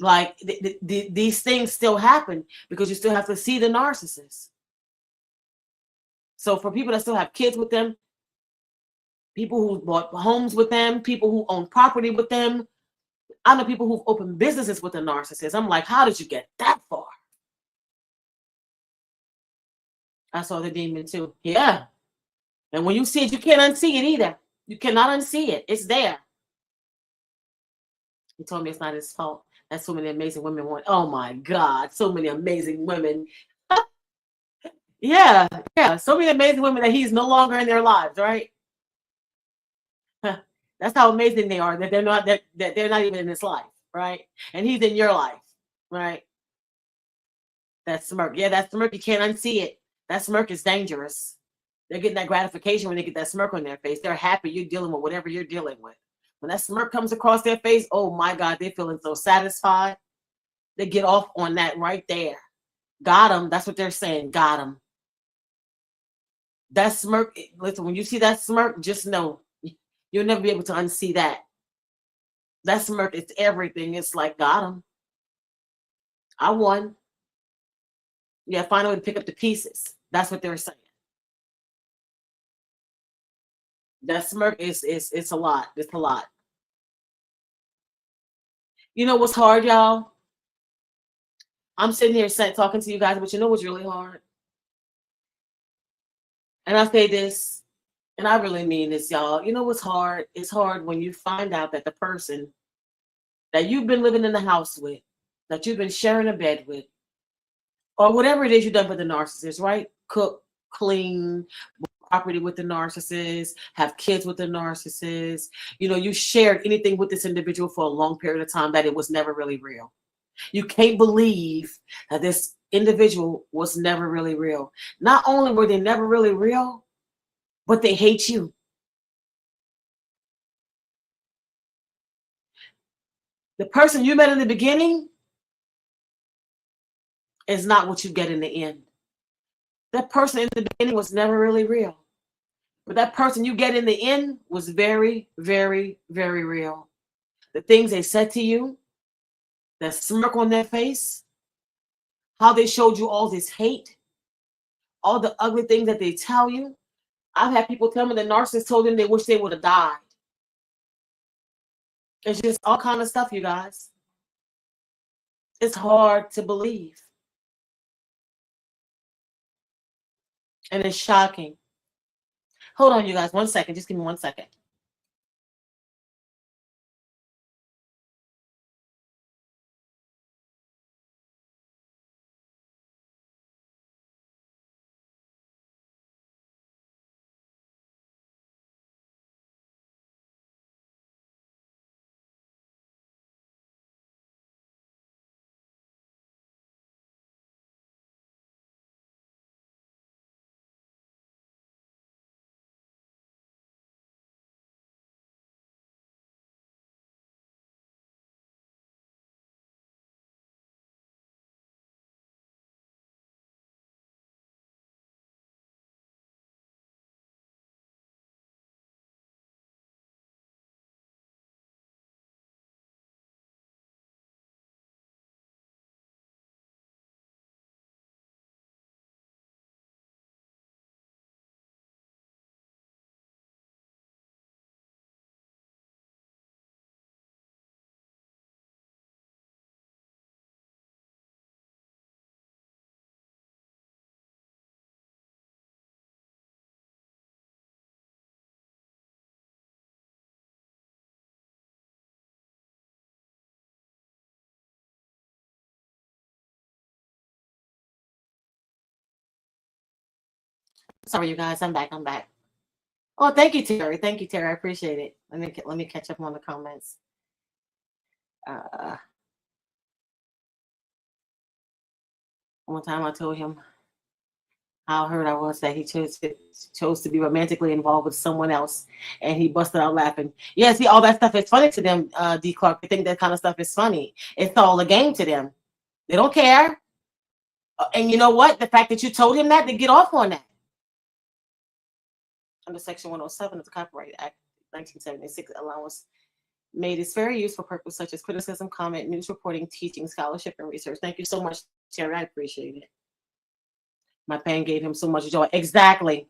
Like these things still happen because you still have to see the narcissist. So for people that still have kids with them, people who bought homes with them, people who own property with them, I know people who've opened businesses with a narcissist. I'm like, how did you get that far? I saw the demon too. Yeah. And when you see it, you can't unsee it either. You cannot unsee it. It's there. He told me it's not his fault. That's so many amazing women want. Oh my God, so many amazing women. Yeah, so many amazing women that he's no longer in their lives, right? That's how amazing they are, that they're not that they're not even in his life, right? And he's in your life, right? That smirk, yeah, that smirk, you can't unsee it. That smirk is dangerous. They're getting that gratification when they get that smirk on their face. They're happy you're dealing with whatever you're dealing with. When that smirk comes across their face, oh my God, they're feeling so satisfied. They get off on that right there. Got them. That's what they're saying. Got them. That smirk, listen, when you see that smirk, just know you'll never be able to unsee that. That smirk, it's everything. It's like, got him. I won. Yeah, find a way to pick up the pieces. That's what they're saying. That smirk is it's a lot. It's a lot. You know what's hard, y'all? I'm sitting here talking to you guys, but you know what's really hard? And I say this, and I really mean this, y'all. You know what's hard? It's hard when you find out that the person that you've been living in the house with, that you've been sharing a bed with, or whatever it is you've done for the narcissist, right? Cook, clean, property with the narcissist, have kids with the narcissist. You shared anything with this individual for a long period of time that it was never really real. You can't believe that this individual was never really real. Not only were they never really real, but they hate you. The person you met in the beginning is not what you get in the end. That person in the beginning was never really real. But that person you get in the end was very, very, very real. The things they said to you, that smirk on their face, how they showed you all this hate, all the ugly things that they tell you. I've had people tell me the narcissist told them they wish they would have died. It's just all kind of stuff, you guys. It's hard to believe. And it's shocking. Hold on, you guys. 1 second. Just give me 1 second. Sorry, you guys. I'm back. Oh, thank you, Terry. Thank you, Terry. I appreciate it. Let me catch up on the comments. One time I told him how hurt I was that he chose to be romantically involved with someone else, and he busted out laughing. Yeah, see, all that stuff is funny to them, D. Clark. They think that kind of stuff is funny. It's all a game to them. They don't care. And you know what? The fact that you told him that, they get off on that. Under Section 107 of the Copyright Act 1976, allowance made its fair use for purposes such as criticism, comment, news reporting, teaching, scholarship, and research. Thank you so much, Terry. I appreciate it. My pain gave him so much joy. Exactly.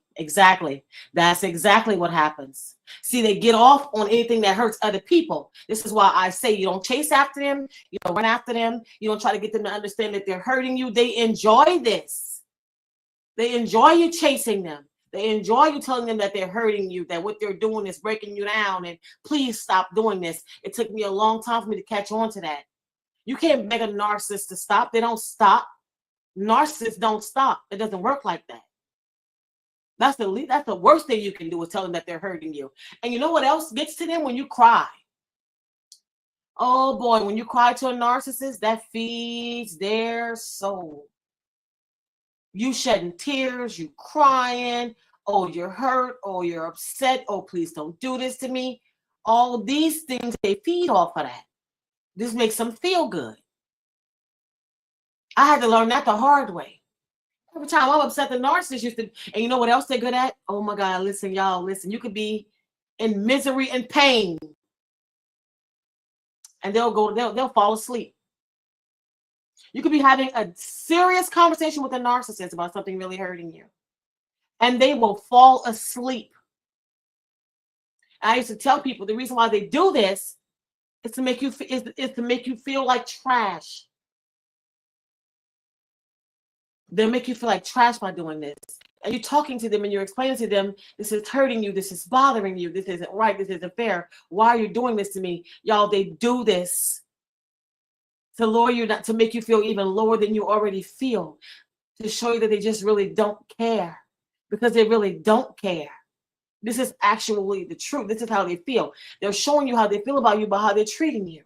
That's exactly what happens. See, they get off on anything that hurts other people. This is why I say you don't chase after them. You don't run after them. You don't try to get them to understand that they're hurting you. They enjoy this. They enjoy you chasing them. They enjoy you telling them that they're hurting you, that what they're doing is breaking you down, and please stop doing this. It took me a long time for me to catch on to that. You can't beg a narcissist to stop. They don't stop. Narcissists don't stop. It doesn't work like that. That's the worst thing you can do is tell them that they're hurting you. And you know what else gets to them? When you cry. Oh boy, when you cry to a narcissist, that feeds their soul. You shedding tears, you crying, oh, you're hurt, oh, you're upset, oh, please don't do this to me. All these things, they feed off of that. This makes them feel good. I had to learn that the hard way. Every time I'm upset, the narcissist used to, and you know what else they're good at? Oh my God, listen, y'all, listen. You could be in misery and pain, and they'll fall asleep. You could be having a serious conversation with a narcissist about something really hurting you, and they will fall asleep. I used to tell people the reason why they do this is to make you feel like trash. They'll make you feel like trash by doing this. And you're talking to them and you're explaining to them, this is hurting you, this is bothering you, this isn't right, this isn't fair. Why are you doing this to me? Y'all, they do this to lower you, not to make you feel even lower than you already feel, to show you that they just really don't care. because they really don't care. This is actually the truth. This is how they feel. They're showing you how they feel about you by how they're treating you.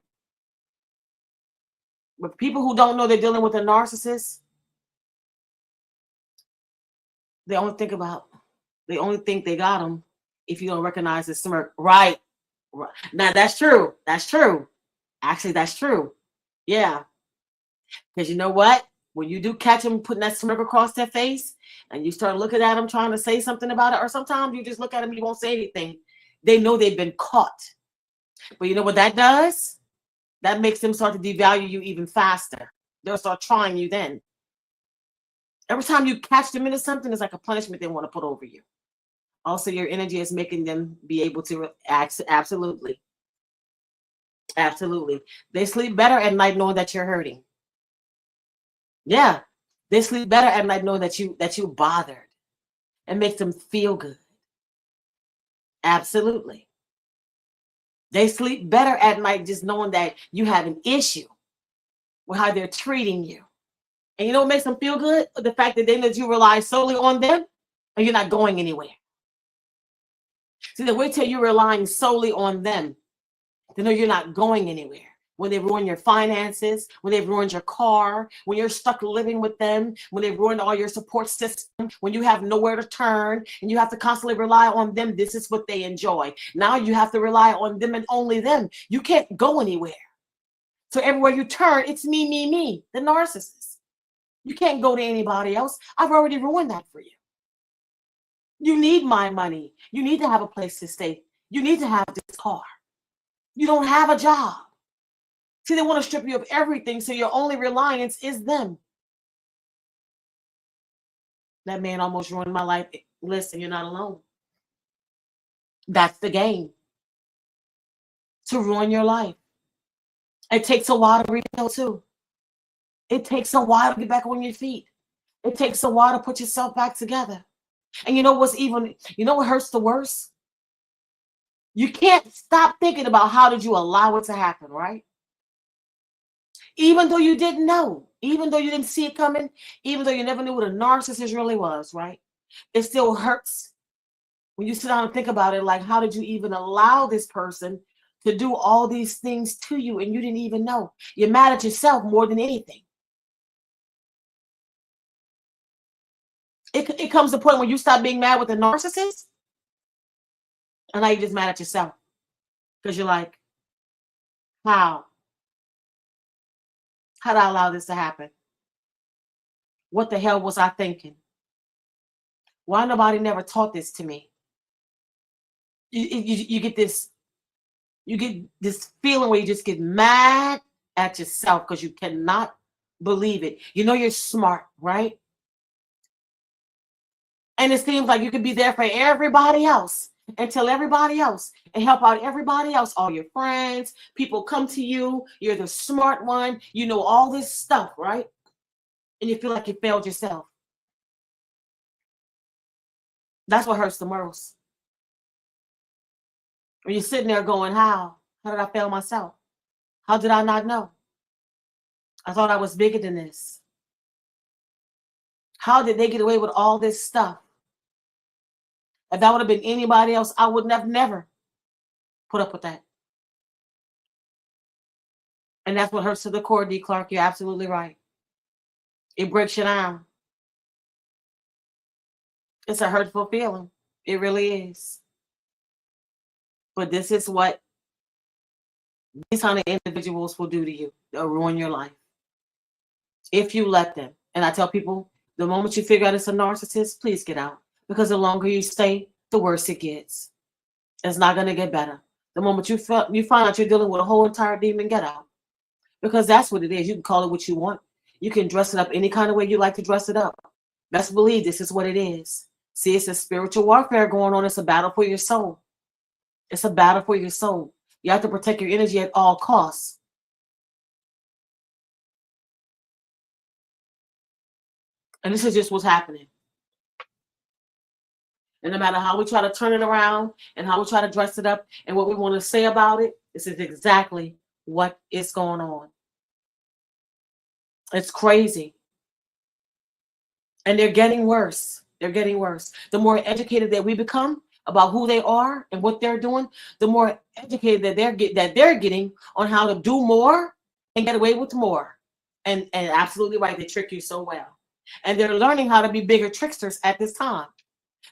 But people who don't know they're dealing with a narcissist, they only think they got them if you don't recognize the smirk. Right. Now that's true. That's true. Actually, that's true. Yeah. Because you know what? When you do catch them putting that smirk across their face and you start looking at them trying to say something about it, or sometimes you just look at them and you won't say anything, they know they've been caught. But you know what that does? That makes them start to devalue you even faster. They'll start trying you then. Every time you catch them into something, it's like a punishment they want to put over you. Also, your energy is making them be able to act. Absolutely. Absolutely. They sleep better at night knowing that you're hurting. Yeah. They sleep better at night knowing that you bothered. It makes them feel good. Absolutely. They sleep better at night just knowing that you have an issue with how they're treating you. And you know what makes them feel good? The fact that they know that you rely solely on them and you're not going anywhere. See, the wait till you're relying solely on them, they know you're not going anywhere. When they ruin your finances, when they've ruined your car, when you're stuck living with them, when they've ruined all your support system, when you have nowhere to turn and you have to constantly rely on them, this is what they enjoy. Now you have to rely on them and only them. You can't go anywhere. So everywhere you turn, it's me, the narcissist. You can't go to anybody else. I've already ruined that for you. You need my money. You need to have a place to stay. You need to have this car. You don't have a job. See, they want to strip you of everything, so your only reliance is them. That man almost ruined my life. Listen, you're not alone. That's the game. To ruin your life. It takes a while to rebuild too. It takes a while to get back on your feet. It takes a while to put yourself back together. And you know what hurts the worst? You can't stop thinking about how did you allow it to happen, right? Even though you didn't know, even though you didn't see it coming, even though you never knew what a narcissist really was, right? It still hurts when you sit down and think about it, like, how did you even allow this person to do all these things to you and you didn't even know? You're mad at yourself more than anything. It comes to a point when you stop being mad with a narcissist and now you're just mad at yourself because you're like, how? How did I allow this to happen? What the hell was I thinking? Why nobody never taught this to me? You get this feeling where you just get mad at yourself because you cannot believe it. You know you're smart, right? And it seems like you could be there for everybody else and tell everybody else and help out everybody else, all your friends, people come to you, you're the smart one, you know all this stuff, right? And you feel like you failed yourself. That's what hurts the most. When you're sitting there going, how? How did I fail myself? How did I not know? I thought I was bigger than this. How did they get away with all this stuff? If that would have been anybody else, I would have never put up with that. And that's what hurts to the core, D. Clark. You're absolutely right. It breaks you down. It's a hurtful feeling. It really is. But this is what these kind of individuals will do to you. They'll ruin your life. If you let them. And I tell people, the moment you figure out it's a narcissist, please get out. Because the longer you stay, the worse it gets. It's not going to get better. The moment you find out you're dealing with a whole entire demon, get out. Because that's what it is. You can call it what you want. You can dress it up any kind of way you like to dress it up. Best believe this is what it is. See, it's a spiritual warfare going on. It's a battle for your soul. It's a battle for your soul. You have to protect your energy at all costs. And this is just what's happening. And no matter how we try to turn it around and how we try to dress it up and what we want to say about it, this is exactly what is going on. It's crazy. And they're getting worse. They're getting worse. The more educated that we become about who they are and what they're doing, the more educated that they're getting on how to do more and get away with more. And absolutely right, they trick you so well. And they're learning how to be bigger tricksters at this time.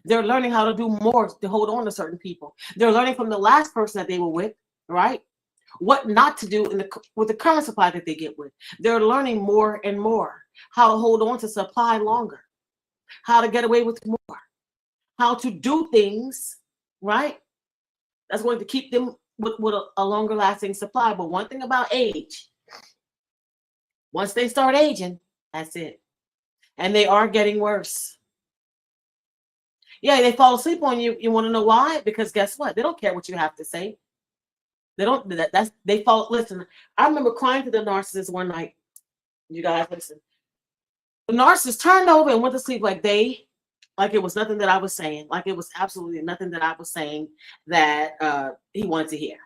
They're learning how to do more to hold on to certain people. They're learning from the last person that they were with, right? What not to do with the current supply that they get with. They're learning more and more how to hold on to supply longer, how to get away with more, how to do things, right? That's going to keep them with a longer lasting supply. But one thing about age, once they start aging, that's it. And they are getting worse. Yeah, they fall asleep on you. You want to know why? Because guess what? They don't care what you have to say. They don't. They fall. Listen, I remember crying to the narcissist one night. You guys, listen. The narcissist turned over and went to sleep like it was nothing that I was saying. Like it was absolutely nothing that I was saying that he wanted to hear.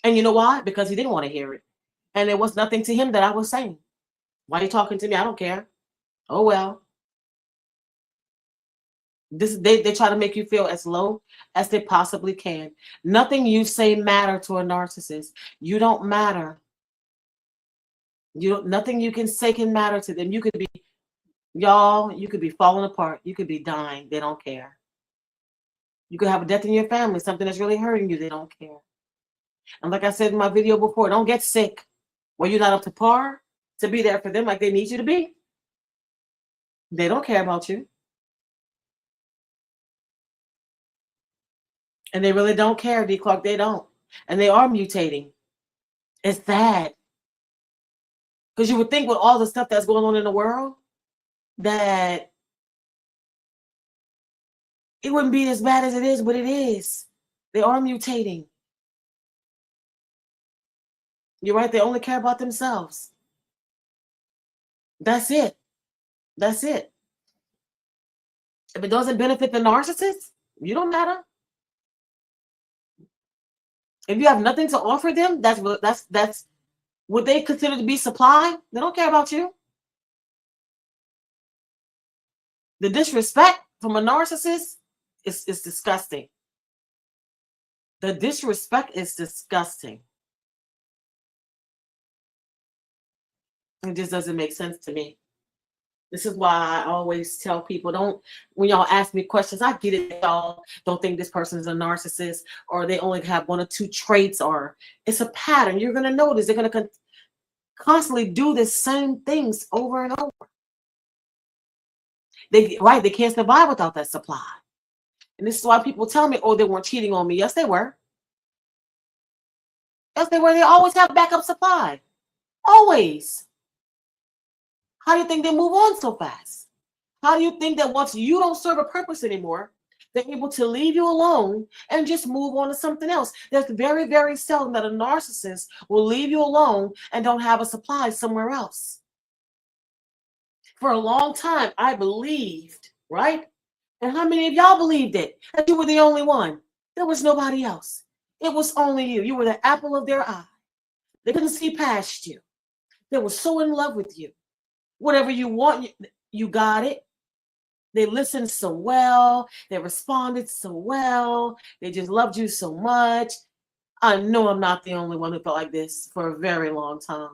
And you know why? Because he didn't want to hear it. And there was nothing to him that I was saying. Why are you talking to me? I don't care. Oh well. They try to make you feel as low as they possibly can. Nothing you say matter to a narcissist. You don't matter. Nothing you can say can matter to them. You could be you could be falling apart. You could be dying. They don't care. You could have a death in your family, something that's really hurting you. They don't care. And like I said in my video before, don't get sick when you're not up to par to be there for them like they need you to be. They don't care about you. And they really don't care, D. Clark. They don't. And they are mutating. It's sad. Because you would think with all the stuff that's going on in the world that it wouldn't be as bad as it is, but it is. They are mutating. You're right. They only care about themselves. That's it. That's it. If it doesn't benefit the narcissist, you don't matter. If you have nothing to offer them, that's what they consider to be supply. They don't care about you. The disrespect from a narcissist is disgusting. The disrespect is disgusting. It just doesn't make sense to me. This is why I always tell people, when y'all ask me questions, I get it, y'all don't think this person is a narcissist or they only have one or two traits, or it's a pattern. You're going to notice they're going to constantly do the same things over and over. They can't survive without that supply. And this is why people tell me, oh, they weren't cheating on me. Yes, they were. Yes, they were. They always have backup supply. Always. How do you think they move on so fast? How do you think that once you don't serve a purpose anymore, they're able to leave you alone and just move on to something else? There's very, very seldom that a narcissist will leave you alone and don't have a supply somewhere else. For a long time, I believed, right? And how many of y'all believed it? That you were the only one. There was nobody else. It was only you. You were the apple of their eye. They couldn't see past you. They were so in love with you. Whatever you want, you got it. They listened so well. They responded so well. They just loved you so much. I know I'm not the only one who felt like this for a very long time.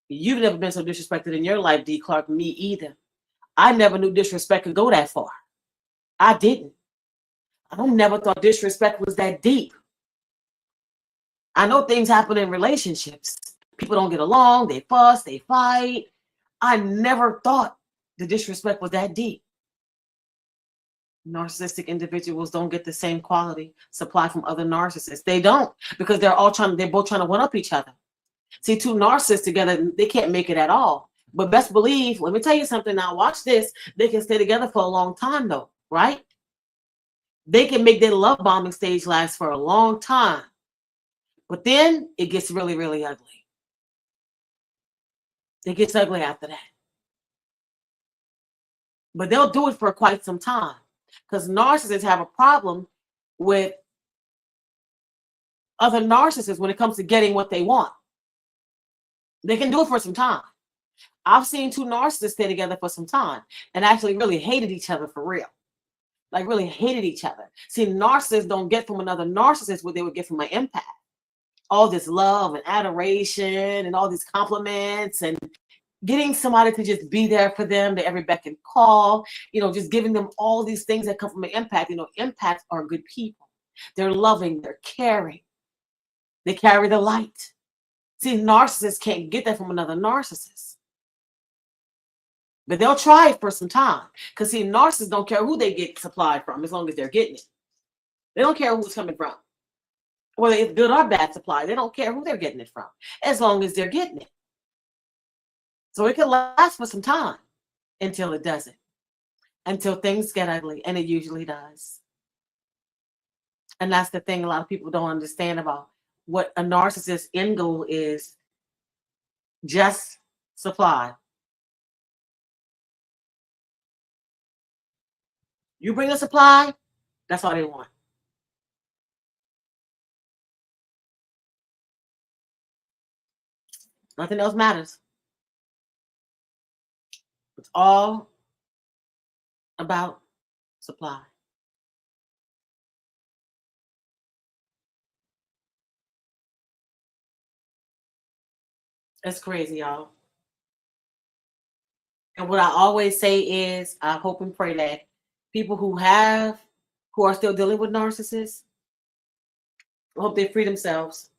You've never been so disrespected in your life, D. Clark. Me either. I never knew disrespect could go that far. I didn't. I never thought disrespect was that deep. I know things happen in relationships. People don't get along. They fuss. They fight. I never thought the disrespect was that deep. Narcissistic individuals don't get the same quality supply from other narcissists. They don't, because they're both trying to one up each other. See, two narcissists together, they can't make it at all. But best believe, let me tell you something now, watch this. They can stay together for a long time though, right? They can make their love bombing stage last for a long time. But then it gets really, really ugly. It gets ugly after that. But they'll do it for quite some time, because narcissists have a problem with other narcissists when it comes to getting what they want. They can do it for some time. I've seen two narcissists stay together for some time and actually really hated each other for real. Like really hated each other. See, narcissists don't get from another narcissist what they would get from an empath. All this love and adoration and all these compliments and getting somebody to just be there for them, to every beck and call, just giving them all these things that come from an empath. Empaths are good people. They're loving, they're caring, they carry the light. See, narcissists can't get that from another narcissist. But they'll try it for some time. Because see, narcissists don't care who they get supplied from as long as they're getting it. They don't care who's coming from. Whether it's good or bad supply, they don't care who they're getting it from, as long as they're getting it. So it can last for some time until it doesn't. Until things get ugly, and it usually does. And that's the thing a lot of people don't understand about what a narcissist's end goal is: just supply. You bring a supply, that's all they want. Nothing else matters. It's all about supply. It's crazy, y'all. And what I always say is, I hope and pray that people who are still dealing with narcissists, I hope they free themselves.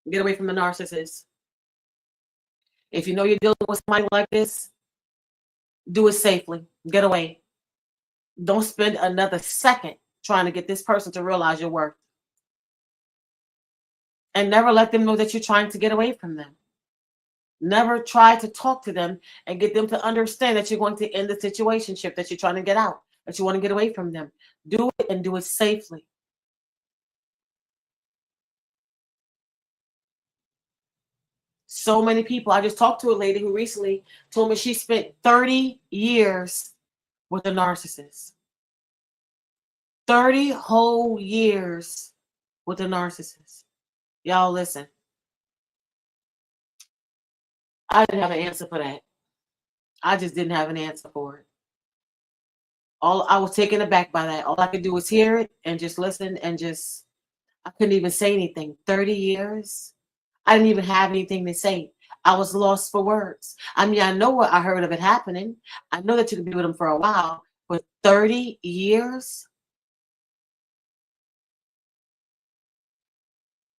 Get away from the narcissist. If you know you're dealing with somebody like this, do it safely. Get away. Don't spend another second trying to get this person to realize your worth. And never let them know that you're trying to get away from them. Never try to talk to them and get them to understand that you're going to end the situationship, that you're trying to get out, that you want to get away from them. Do it, and do it safely. So many people. I just talked to a lady who recently told me she spent 30 years with a narcissist. 30 whole years with a narcissist. Y'all listen. I didn't have an answer for that. I just didn't have an answer for it. I was taken aback by that. All I could do was hear it and just listen, and I couldn't even say anything. 30 years. I didn't even have anything to say. I was lost for words. I mean, I know what I heard of it happening. I know that you could be with them for a while, but 30 years?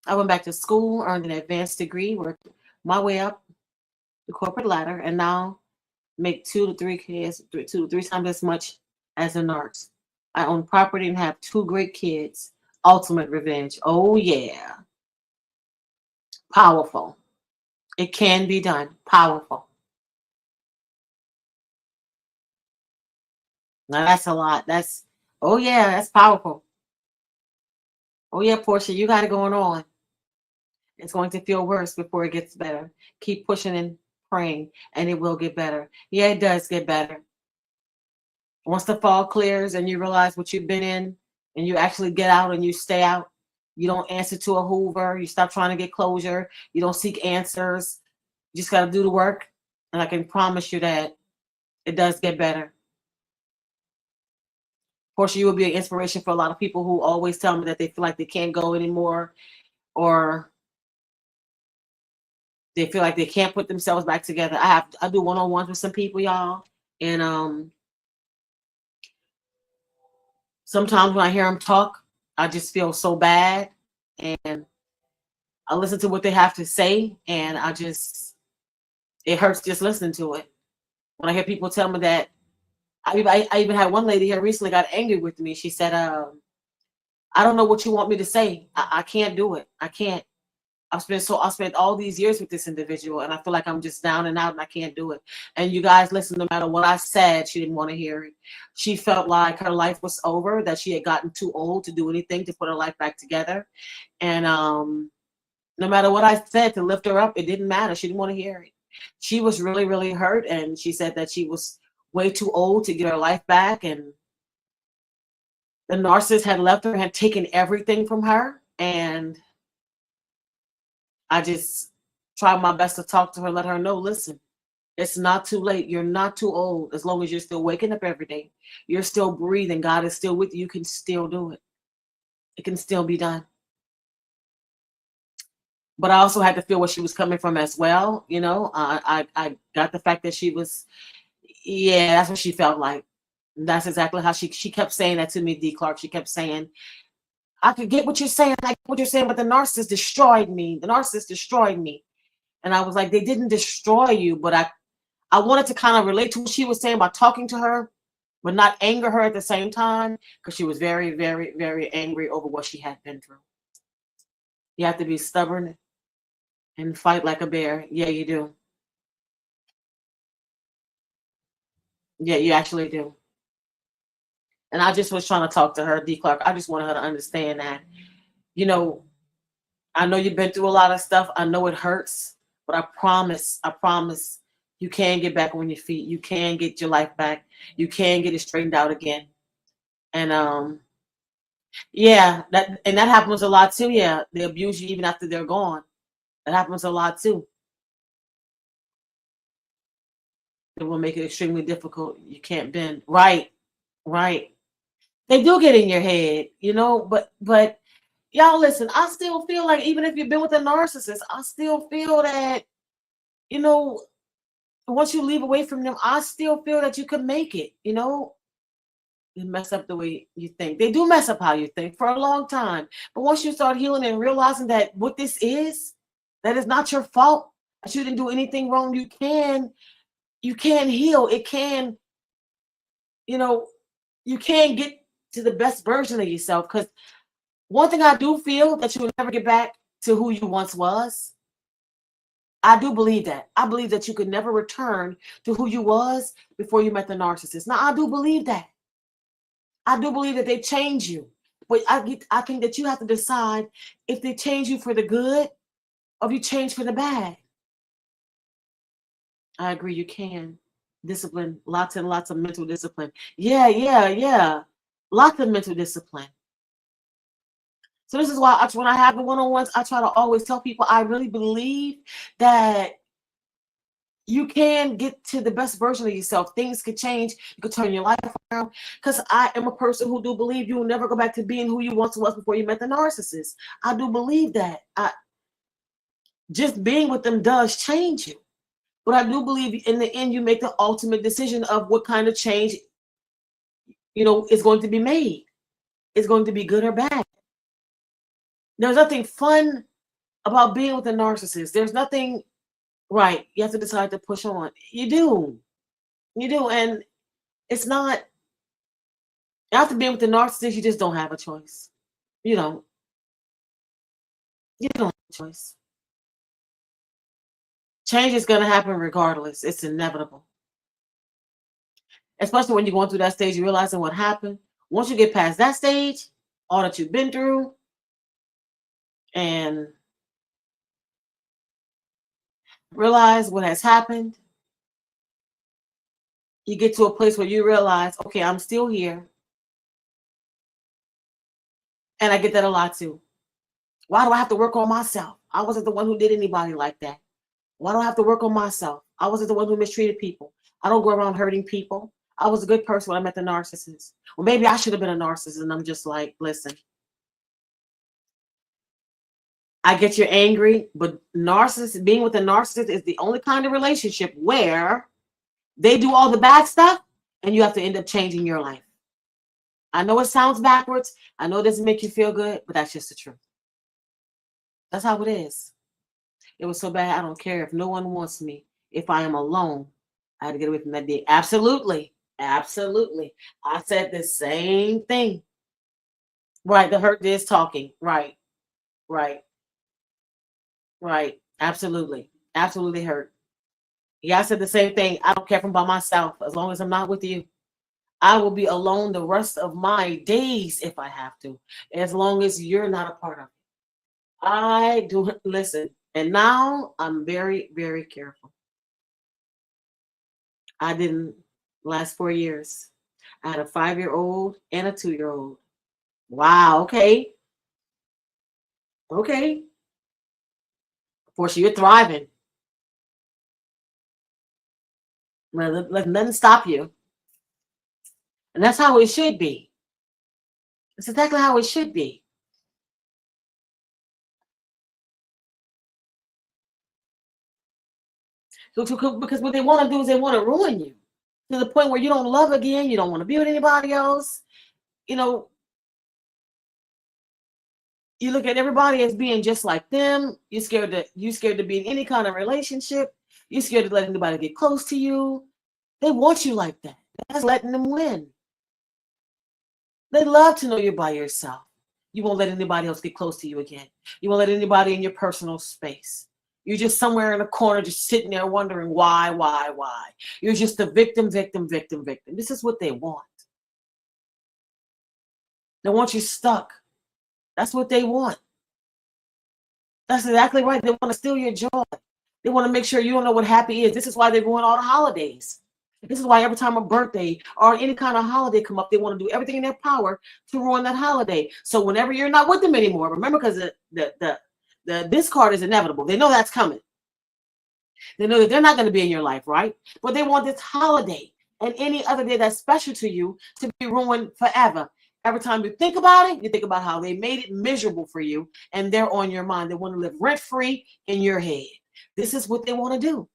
I went back to school, earned an advanced degree, worked my way up the corporate ladder, and now make 2 to 3 kids, 2 to 3 times as much as a nurse. I own property and have 2 great kids. Ultimate revenge. Oh, yeah. Powerful. It can be done. Powerful. Now that's a lot. Oh yeah, that's powerful. Oh yeah, Portia, you got it going on. It's going to feel worse before it gets better. Keep pushing and praying, and it will get better. Yeah, it does get better. Once the fog clears and you realize what you've been in, and you actually get out and you stay out, you don't answer to a Hoover, you stop trying to get closure, you don't seek answers, you just got to do the work, and I can promise you that it does get better. Portia, you will be an inspiration for a lot of people who always tell me that they feel like they can't go anymore, or they feel like they can't put themselves back together. I do one-on-ones with some people, y'all, and sometimes when I hear them talk, I just feel so bad, and I listen to what they have to say, and it hurts just listening to it. When I hear people tell me that, I even had one lady here recently got angry with me. She said, I don't know what you want me to say. I can't do it. I can't. I spent all these years with this individual, and I feel like I'm just down and out, and I can't do it. And you guys, listen, no matter what I said, she didn't want to hear it. She felt like her life was over, that she had gotten too old to do anything to put her life back together. And no matter what I said to lift her up, it didn't matter. She didn't want to hear it. She was really, really hurt, and she said that she was way too old to get her life back, and the narcissist had left her, had taken everything from her, and I just try my best to talk to her, let her know, listen, it's not too late. You're not too old. As long as you're still waking up every day, you're still breathing. God is still with you. You can still do it. It can still be done. But I also had to feel where she was coming from as well. I got the fact that she was, yeah, that's what she felt like. That's exactly how she kept saying that to me, D. Clark. She kept saying, I could get what you're saying, like what you're saying, but the narcissist destroyed me. The narcissist destroyed me. And I was like, they didn't destroy you, but I wanted to kind of relate to what she was saying by talking to her, but not anger her at the same time, because she was very, very, very angry over what she had been through. You have to be stubborn and fight like a bear. Yeah, you do. Yeah, you actually do. And I just was trying to talk to her, D. Clark. I just wanted her to understand that, you know, I know you've been through a lot of stuff. I know it hurts, but I promise you can get back on your feet. You can get your life back. You can get it straightened out again. And yeah, that happens a lot too. Yeah, they abuse you even after they're gone. That happens a lot too. It will make it extremely difficult. You can't bend. Right, right. They do get in your head, but y'all listen, I still feel like even if you've been with a narcissist, I still feel that, you know, once you leave away from them, I still feel that you could make it. They mess up the way you think. They do mess up how you think for a long time. But once you start healing and realizing that what this is, that is not your fault, that you didn't do anything wrong, you can heal. It can, you know, you can get to the best version of yourself. Because one thing I do feel that you will never get back to who you once was. I do believe that. I believe that you could never return to who you was before you met the narcissist. Now, I do believe that. I do believe that they change you. But I think that you have to decide if they change you for the good or if you change for the bad. I agree, you can. Discipline, lots and lots of mental discipline. Yeah, yeah, yeah. Lots of mental discipline. So this is why when I have the one-on-ones, I try to always tell people I really believe that you can get to the best version of yourself. Things could change. You could turn your life around. Because I am a person who do believe you will never go back to being who you once was before you met the narcissist. I do believe that. Just being with them does change you. But I do believe in the end you make the ultimate decision of what kind of change is going to be made. It's going to be good or bad. There's nothing fun about being with a narcissist. There's nothing right. You have to decide to push on. You do. You do. And it's not after being with the narcissist, you just don't have a choice. You don't. You don't have a choice. Change is gonna happen regardless. It's inevitable. Especially when you're going through that stage, you realizing what happened. Once you get past that stage, all that you've been through, and realize what has happened, you get to a place where you realize, okay, I'm still here. And I get that a lot too. Why do I have to work on myself? I wasn't the one who did anybody like that. Why do I have to work on myself? I wasn't the one who mistreated people. I don't go around hurting people. I was a good person when I met the narcissist. Well, maybe I should have been a narcissist. And I'm just like, listen, I get you're angry, but being with a narcissist is the only kind of relationship where they do all the bad stuff and you have to end up changing your life. I know it sounds backwards. I know it doesn't make you feel good, but that's just the truth. That's how it is. It was so bad. I don't care if no one wants me. If I am alone, I had to get away from that dick. Absolutely. Absolutely. I said the same thing. Right. The hurt is talking. Right. Right. Right. Absolutely. Absolutely hurt. Yeah, I said the same thing. I don't care if I'm by myself as long as I'm not with you. I will be alone the rest of my days if I have to, as long as you're not a part of it. I do listen. And now I'm very, very careful. I didn't last 4 years. I had a 5-year-old and a 2-year-old. Wow. Okay. Okay. Of course, you're thriving. Let nothing stop you. And that's how it should be. It's exactly how it should be. Because what they want to do is they want to ruin you to the point where you don't love again. You don't want to be with anybody else. You know, you look at everybody as being just like them. You're scared to be in any kind of relationship. You're scared to let anybody get close to you. They want you like that. That's letting them win. They love to know you're by yourself. You won't let anybody else get close to you again. You won't let anybody in your personal space. You're just somewhere in a corner, just sitting there wondering why. You're just a victim, victim, victim, victim. This is what they want. They want you stuck. That's what they want. That's exactly right. They want to steal your joy. They want to make sure you don't know what happy is. This is why they ruin all the holidays. This is why every time a birthday or any kind of holiday come up, they want to do everything in their power to ruin that holiday. So whenever you're not with them anymore, remember, because the discard is inevitable. They know that's coming. They know that they're not going to be in your life, right? But they want this holiday and any other day that's special to you to be ruined forever. Every time you think about it, you think about how they made it miserable for you, and they're on your mind. They want to live rent-free in your head. This is what they want to do.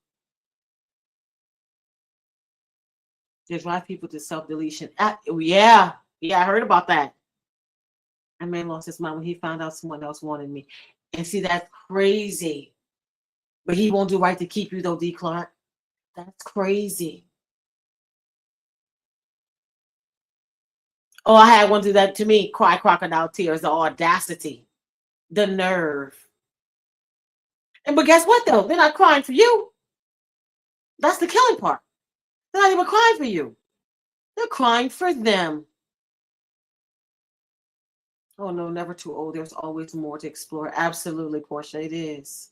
They drive people to self-deletion. Yeah, I heard about that. That man lost his mind when he found out someone else wanted me. And see, that's crazy. But he won't do right to keep you, though, D. Clark. That's crazy. Oh, I had one do that to me. Cry crocodile tears. The audacity. The nerve. But guess what, though? They're not crying for you. That's the killing part. They're not even crying for you. They're crying for them. Oh, no, never too old. There's always more to explore. Absolutely, Portia, it is.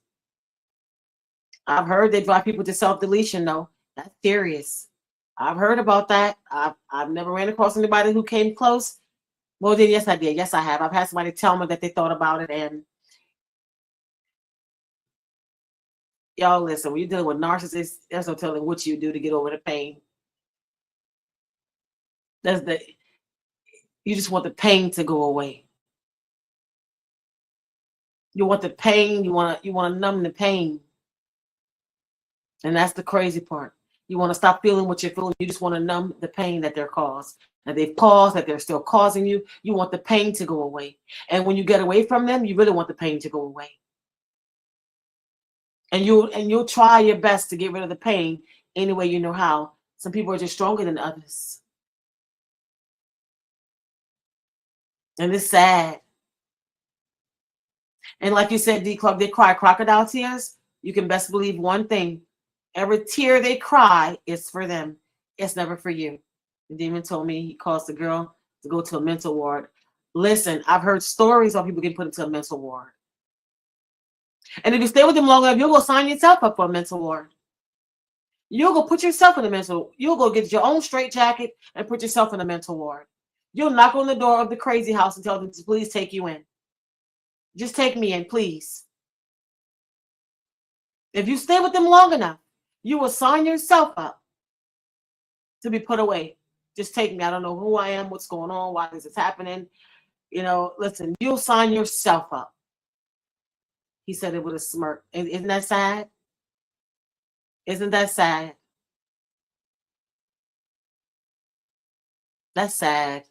I've heard they drive people to self-deletion, though. That's serious. I've heard about that. I've never ran across anybody who came close. Well, then, yes, I did. Yes, I have. I've had somebody tell me that they thought about it, and y'all listen, when you're dealing with narcissists, there's no telling what you do to get over the pain. You just want the pain to go away. You want the pain, you want to numb the pain. And that's the crazy part. You want to stop feeling what you're feeling. You just want to numb the pain that they're caused. That they've caused, that they're still causing you. You want the pain to go away. And when you get away from them, you really want the pain to go away. And you'll try your best to get rid of the pain any way you know how. Some people are just stronger than others. And it's sad. And like you said, D. Clark, they cry crocodile tears. You can best believe one thing. Every tear they cry is for them. It's never for you. The demon told me he caused the girl to go to a mental ward. Listen, I've heard stories of people getting put into a mental ward. And if you stay with them long enough, you'll go sign yourself up for a mental ward. You'll go put yourself in a mental. You'll go get your own straitjacket and put yourself in a mental ward. You'll knock on the door of the crazy house and tell them to please take you in. Just take me in, please. If you stay with them long enough, you will sign yourself up to be put away. Just take me. I don't know who I am, what's going on, why this is happening. Listen, you'll sign yourself up. He said it with a smirk. Isn't that sad? Isn't that sad? That's sad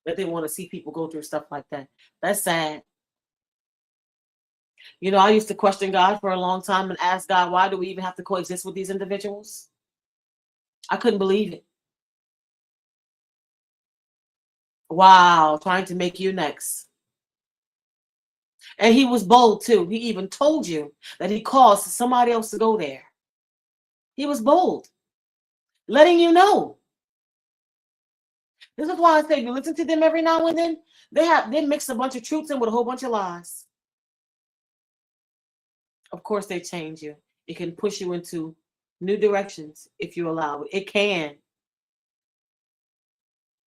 that they want to see people go through stuff like that. That's sad. I used to question God for a long time and ask God, why do we even have to coexist with these individuals? I couldn't believe it. Wow, trying to make you next. And he was bold too. He even told you that he caused somebody else to go there. He was bold, letting you know. This is why I say you listen to them every now and then. They mix a bunch of truths in with a whole bunch of lies. Of course, they change you. It can push you into new directions if you allow it. It can.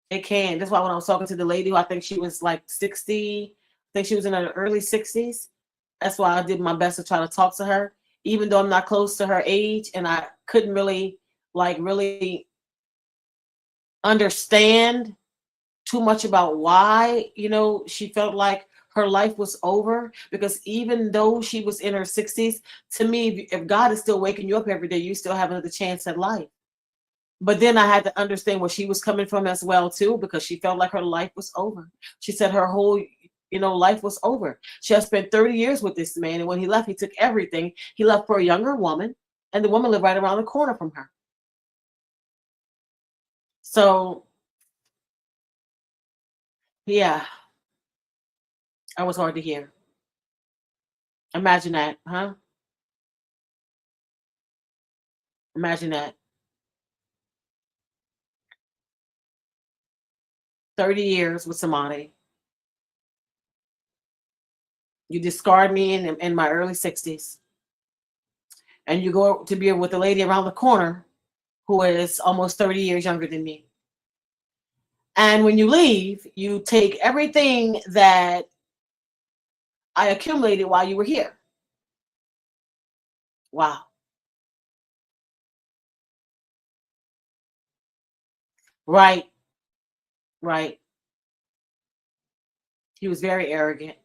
It can. That's why when I was talking to the lady who I think she was like 60, I think she was in her early 60s. That's why I did my best to try to talk to her, even though I'm not close to her age and I couldn't really like really understand too much about why, she felt like her life was over. Because even though she was in her 60s, to me, if God is still waking you up every day, you still have another chance at life. But then I had to understand where she was coming from as well too, because she felt like her life was over. She said her whole life was over. She had spent 30 years with this man, and when he left, he took everything. He left for a younger woman, and the woman lived right around the corner from her. So yeah, that was hard to hear. Imagine that, huh? Imagine that. 30 years with somebody. You discard me in my early 60s, and you go to be with a lady around the corner who is almost 30 years younger than me. And when you leave, you take everything that I accumulated while you were here. Wow. Right, right. He was very arrogant.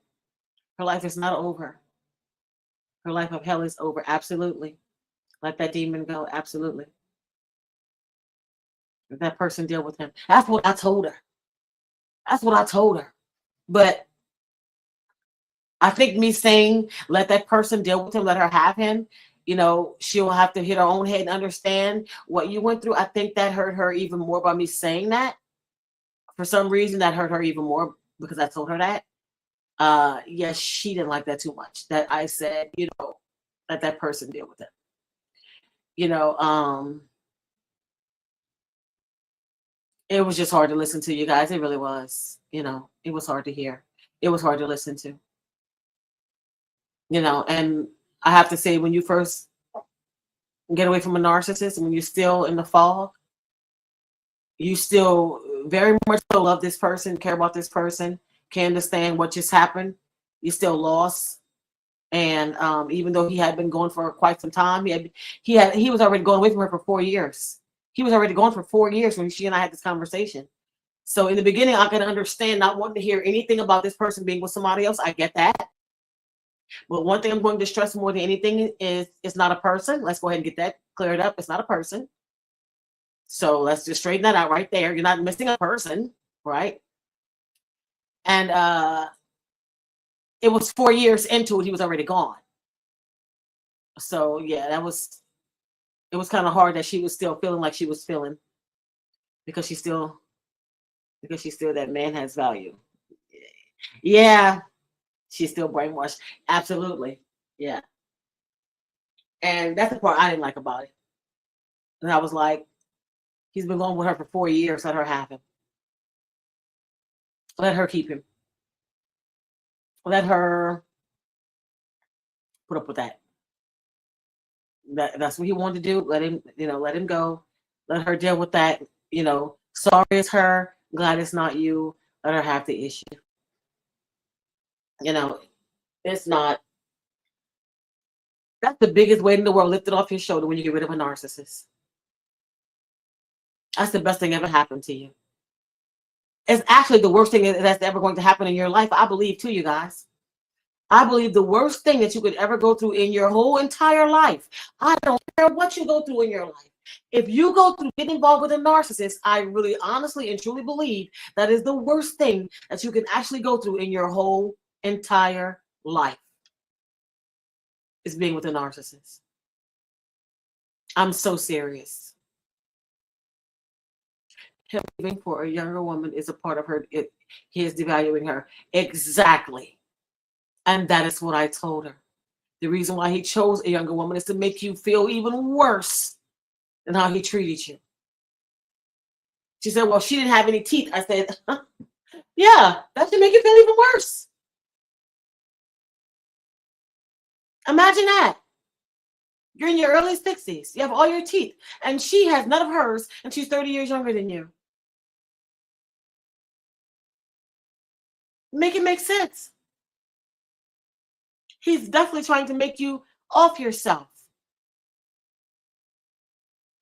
Her life is not over. Her life of hell is over. Absolutely. Let that demon go. Absolutely. Let that person deal with him. That's what I told her. That's what I told her. But I think me saying, let that person deal with him, let her have him, she'll have to hit her own head and understand what you went through. I think that hurt her even more by me saying that. For some reason, that hurt her even more because I told her that. Yes, she didn't like that too much. That I said, let that person deal with it. You know, um, it was just hard to listen to, you guys. It really was. It was hard to hear. It was hard to listen to. And I have to say, when you first get away from a narcissist, and when you're still in the fog, you still very much so love this person, care about this person, can understand what just happened. You're still lost. And even though he had been going for quite some time, he was already going away from her for 4 years. He was already gone for 4 years when she and I had this conversation. So in the beginning, I could understand not wanting to hear anything about this person being with somebody else. I get that. But one thing I'm going to stress more than anything is it's not a person. Let's go ahead and get that cleared up. It's not a person. So let's just straighten that out right there. You're not missing a person, right? And it was 4 years into it, he was already gone. So yeah, it was kind of hard that she was still feeling like she was feeling, because she's still that man has value. Yeah, she's still brainwashed. Absolutely. Yeah. And that's the part I didn't like about it. And I was like, he's been going with her for 4 years. Let her have him. Let her keep him. Let her put up with that. That's what he wanted to do. Let him go. Let her deal with that. Sorry it's her. Glad it's not you. Let her have the issue. You know, it's not. That's the biggest weight in the world lifted off your shoulder when you get rid of a narcissist. That's the best thing ever happened to you. It's actually the worst thing that's ever going to happen in your life, I believe, too, you guys. I believe the worst thing that you could ever go through in your whole entire life. I don't care what you go through in your life. If you go through getting involved with a narcissist, I really honestly and truly believe that is the worst thing that you can actually go through in your whole entire life, is being with a narcissist. I'm so serious. Him leaving for a younger woman is a part of her. He is devaluing her. Exactly. And that is what I told her. The reason why he chose a younger woman is to make you feel even worse than how he treated you. She said, well, she didn't have any teeth. I said, huh? Yeah, that should make you feel even worse. Imagine that. You're in your early 60s. You have all your teeth. And she has none of hers, and she's 30 years younger than you. Make it make sense. He's definitely trying to make you off yourself.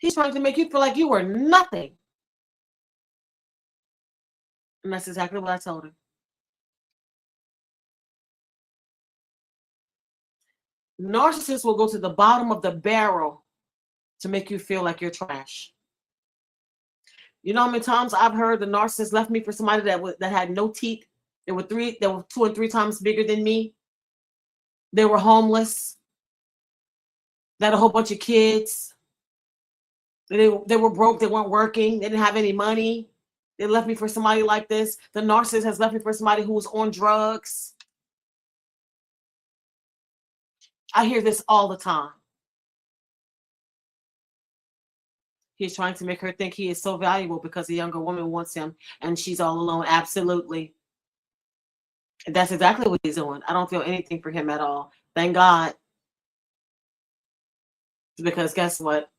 He's trying to make you feel like you were nothing. And that's exactly what I told him. Narcissists will go to the bottom of the barrel to make you feel like you're trash. You know how many times I've heard the narcissist left me for somebody that had no teeth. They were 2 and 3 times bigger than me. They were homeless. They had a whole bunch of kids. They were broke. They weren't working. They didn't have any money. They left me for somebody like this. The narcissist has left me for somebody who was on drugs. I hear this all the time. He's trying to make her think he is so valuable because a younger woman wants him and she's all alone. Absolutely. That's exactly what he's doing. I don't feel anything for him at all. Thank God. Because guess what?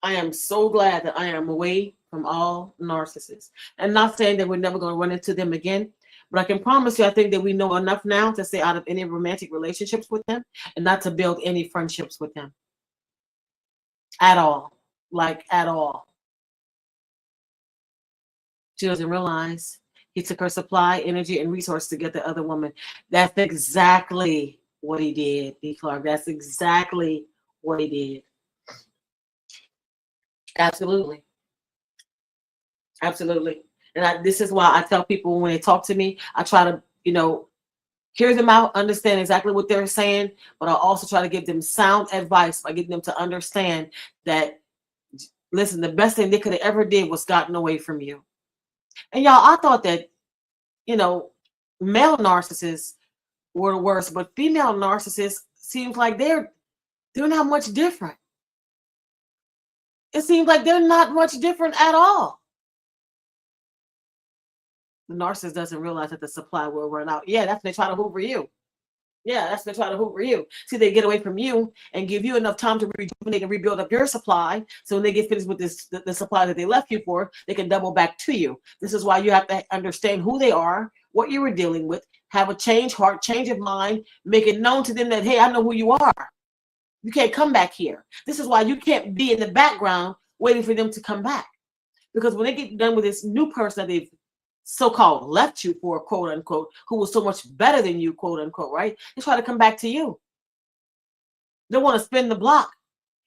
I am so glad that I am away from all narcissists. And not saying that we're never going to run into them again, but I can promise you, I think that we know enough now to stay out of any romantic relationships with them and not to build any friendships with them. At all. Like, at all. She doesn't realize he took her supply, energy, and resources to get the other woman. That's exactly what he did, D. Clark. That's exactly what he did. Absolutely. Absolutely. And this is why I tell people when they talk to me, I try to, hear them out, understand exactly what they're saying, but I also try to give them sound advice by getting them to understand that, listen, the best thing they could have ever did was gotten away from you. And y'all, I thought that, male narcissists were the worst, but female narcissists seems like they're not much different. It seems like they're not much different at all. The narcissist doesn't realize that the supply will run out. Yeah, that's when they try to hoover you. Yeah, that's when they try to hoover you. See, they get away from you and give you enough time to rejuvenate and rebuild up your supply. So when they get finished with the supply that they left you for, they can double back to you. This is why you have to understand who they are, what you were dealing with, have a change heart, change of mind, make it known to them that, hey, I know who you are. You can't come back here. This is why you can't be in the background waiting for them to come back. Because when they get done with this new person that they've so-called left you for, quote unquote, who was so much better than you, quote unquote, right? They try to come back to you. They want to spin the block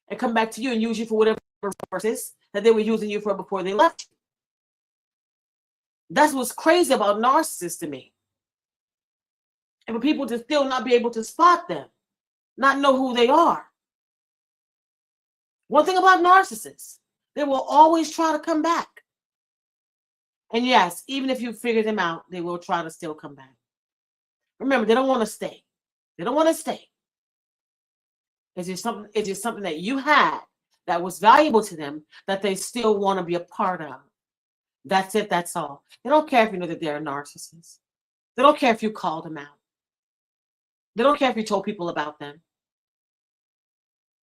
and come back to you and use you for whatever resources that they were using you for before they left you. That's what's crazy about narcissists to me. And for people to still not be able to spot them, not know who they are. One thing about narcissists, they will always try to come back. And yes, even if you figure them out, they will try to still come back. Remember, they don't want to stay. They don't want to stay. It's just something that you had that was valuable to them that they still want to be a part of. That's it. That's all. They don't care if you know that they're a narcissist. They don't care if you called them out. They don't care if you told people about them.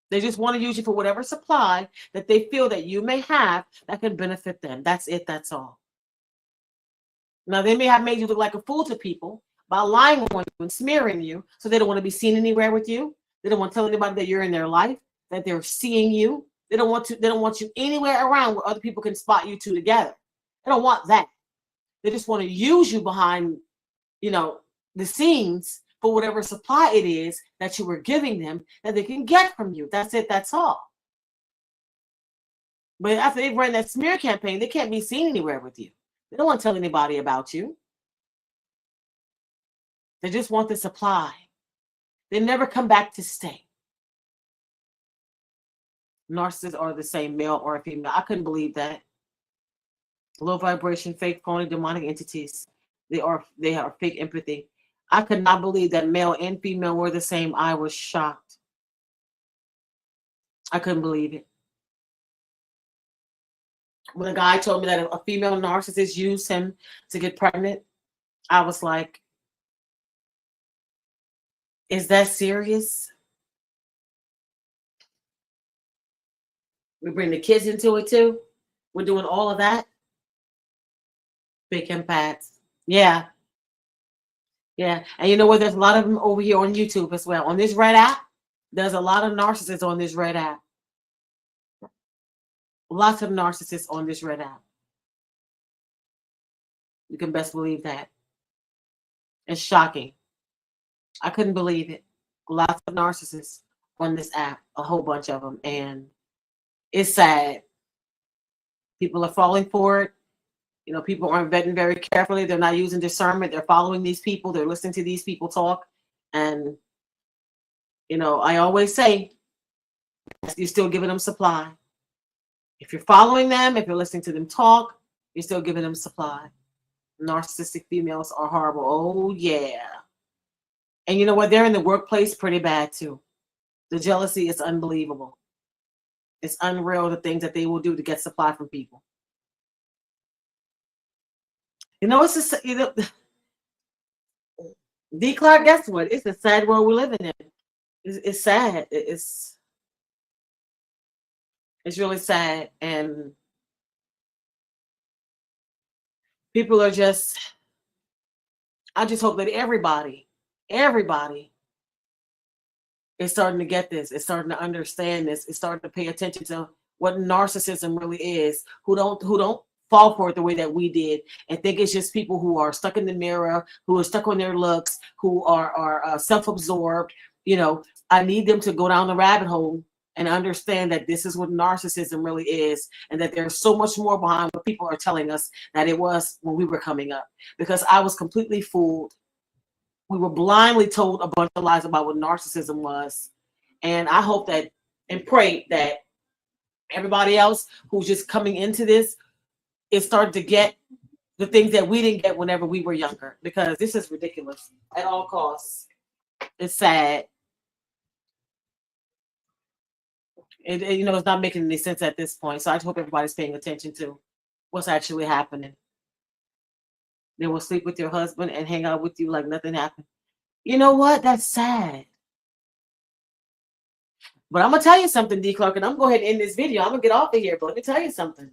They just want to use you for whatever supply that they feel that you may have that can benefit them. That's it. That's all. Now, they may have made you look like a fool to people by lying on you and smearing you, so they don't want to be seen anywhere with you. They don't want to tell anybody that you're in their life, that they're seeing you. They don't want you anywhere around where other people can spot you two together. They don't want that. They just want to use you behind, the scenes for whatever supply it is that you were giving them that they can get from you. That's it. That's all. But after they've run that smear campaign, they can't be seen anywhere with you. They don't want to tell anybody about you. They just want the supply. They never come back to stay. Narcissists are the same, male or female. I couldn't believe that. Low vibration, fake, phony, demonic entities. They are fake empathy. I could not believe that male and female were the same. I was shocked. I couldn't believe it. When a guy told me that a female narcissist used him to get pregnant, I was like, is that serious? We bring the kids into it too. We're doing all of that. Big impacts. Yeah. Yeah. And you know what? There's a lot of them over here on YouTube as well. On this Red app, there's a lot of narcissists on this Red app. Lots of narcissists on this red app. You can best believe that. It's shocking. I couldn't believe it. Lots of narcissists on this app, a whole bunch of them. And it's sad. People are falling for it. You know, people aren't vetting very carefully. They're not using discernment. They're following these people. They're listening to these people talk. And, you know, I always say, you're still giving them supply. If you're following them, if you're listening to them talk, you're still giving them supply. Narcissistic females are horrible. Oh, yeah. And you know what? They're in the workplace pretty bad, too. The jealousy is unbelievable. It's unreal, the things that they will do to get supply from people. You know, it's just, you know, D. Clark, guess what? It's a sad world we're living in. It's sad. It's really sad. And people are just, I just hope that everybody is starting to get this. It's starting to understand this. It's starting to pay attention to what narcissism really is, who don't fall for it the way that we did and think it's just people who are stuck in the mirror, who are stuck on their looks, who are self-absorbed. You know, I need them to go down the rabbit hole and understand that this is what narcissism really is, and that there's so much more behind what people are telling us that it was when we were coming up. Because I was completely fooled. We were blindly told a bunch of lies about what narcissism was. And I hope that and pray that everybody else who's just coming into this is starting to get the things that we didn't get whenever we were younger, because this is ridiculous at all costs. It's sad. You know, it's not making any sense at this point. So I just hope everybody's paying attention to what's actually happening. They will sleep with your husband and hang out with you like nothing happened. You know what? That's sad. But I'm going to tell you something, D. Clark, and I'm going to go ahead and end this video. I'm going to get off of here, but let me tell you something.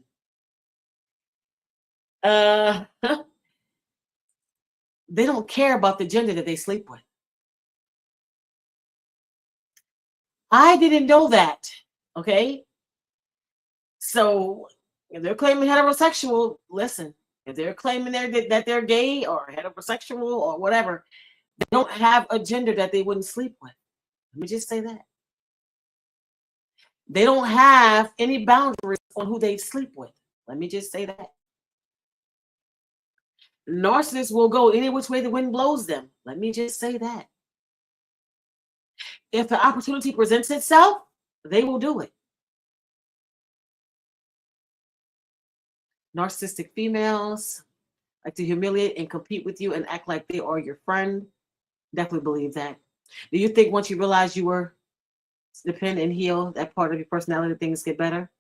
They don't care about the gender that they sleep with. I didn't know that. Okay. So if they're claiming heterosexual, listen, if they're claiming that they're gay or heterosexual or whatever, they don't have a gender that they wouldn't sleep with. Let me just say that. They don't have any boundaries on who they sleep with. Let me just say that. Narcissists will go any which way the wind blows them. Let me just say that. If the opportunity presents itself, they will do it. Narcissistic females like to humiliate and compete with you and act like they are your friend. Definitely believe that. Do you think once you realize you were dependent and heal that part of your personality, things get better?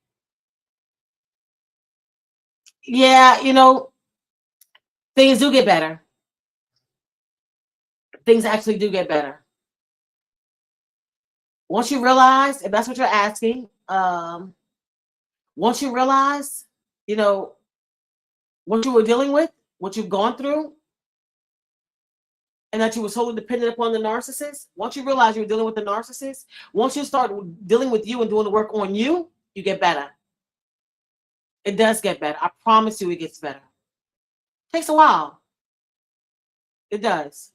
Yeah, you know, things do get better. Things actually do get better. Once you realize, if that's what you're asking, once you realize, you know, what you were dealing with, what you've gone through, and that you were totally dependent upon the narcissist, once you realize you're dealing with the narcissist, once you start dealing with you and doing the work on you, you get better. It does get better. I promise you it gets better. It takes a while. It does.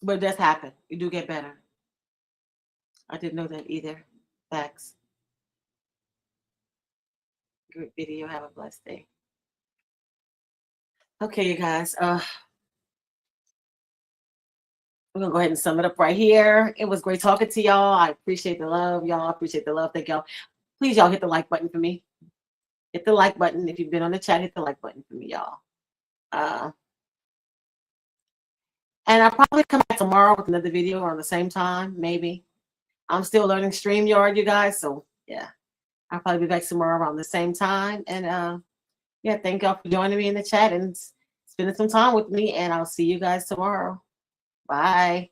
But it does happen. You do get better. I didn't know that either. Facts. Good video. Have a blessed day. Okay, you guys. We're gonna go ahead and sum it up right here. It was great talking to y'all. I appreciate the love, y'all. I appreciate the love. Thank y'all. Please, y'all, hit the like button for me. Hit the like button. If you've been on the chat, hit the like button for me, y'all. And I'll probably come back tomorrow with another video around the same time, maybe. I'm still learning StreamYard, you guys. So yeah, I'll probably be back tomorrow around the same time. And yeah, thank y'all for joining me in the chat and spending some time with me. And I'll see you guys tomorrow. Bye.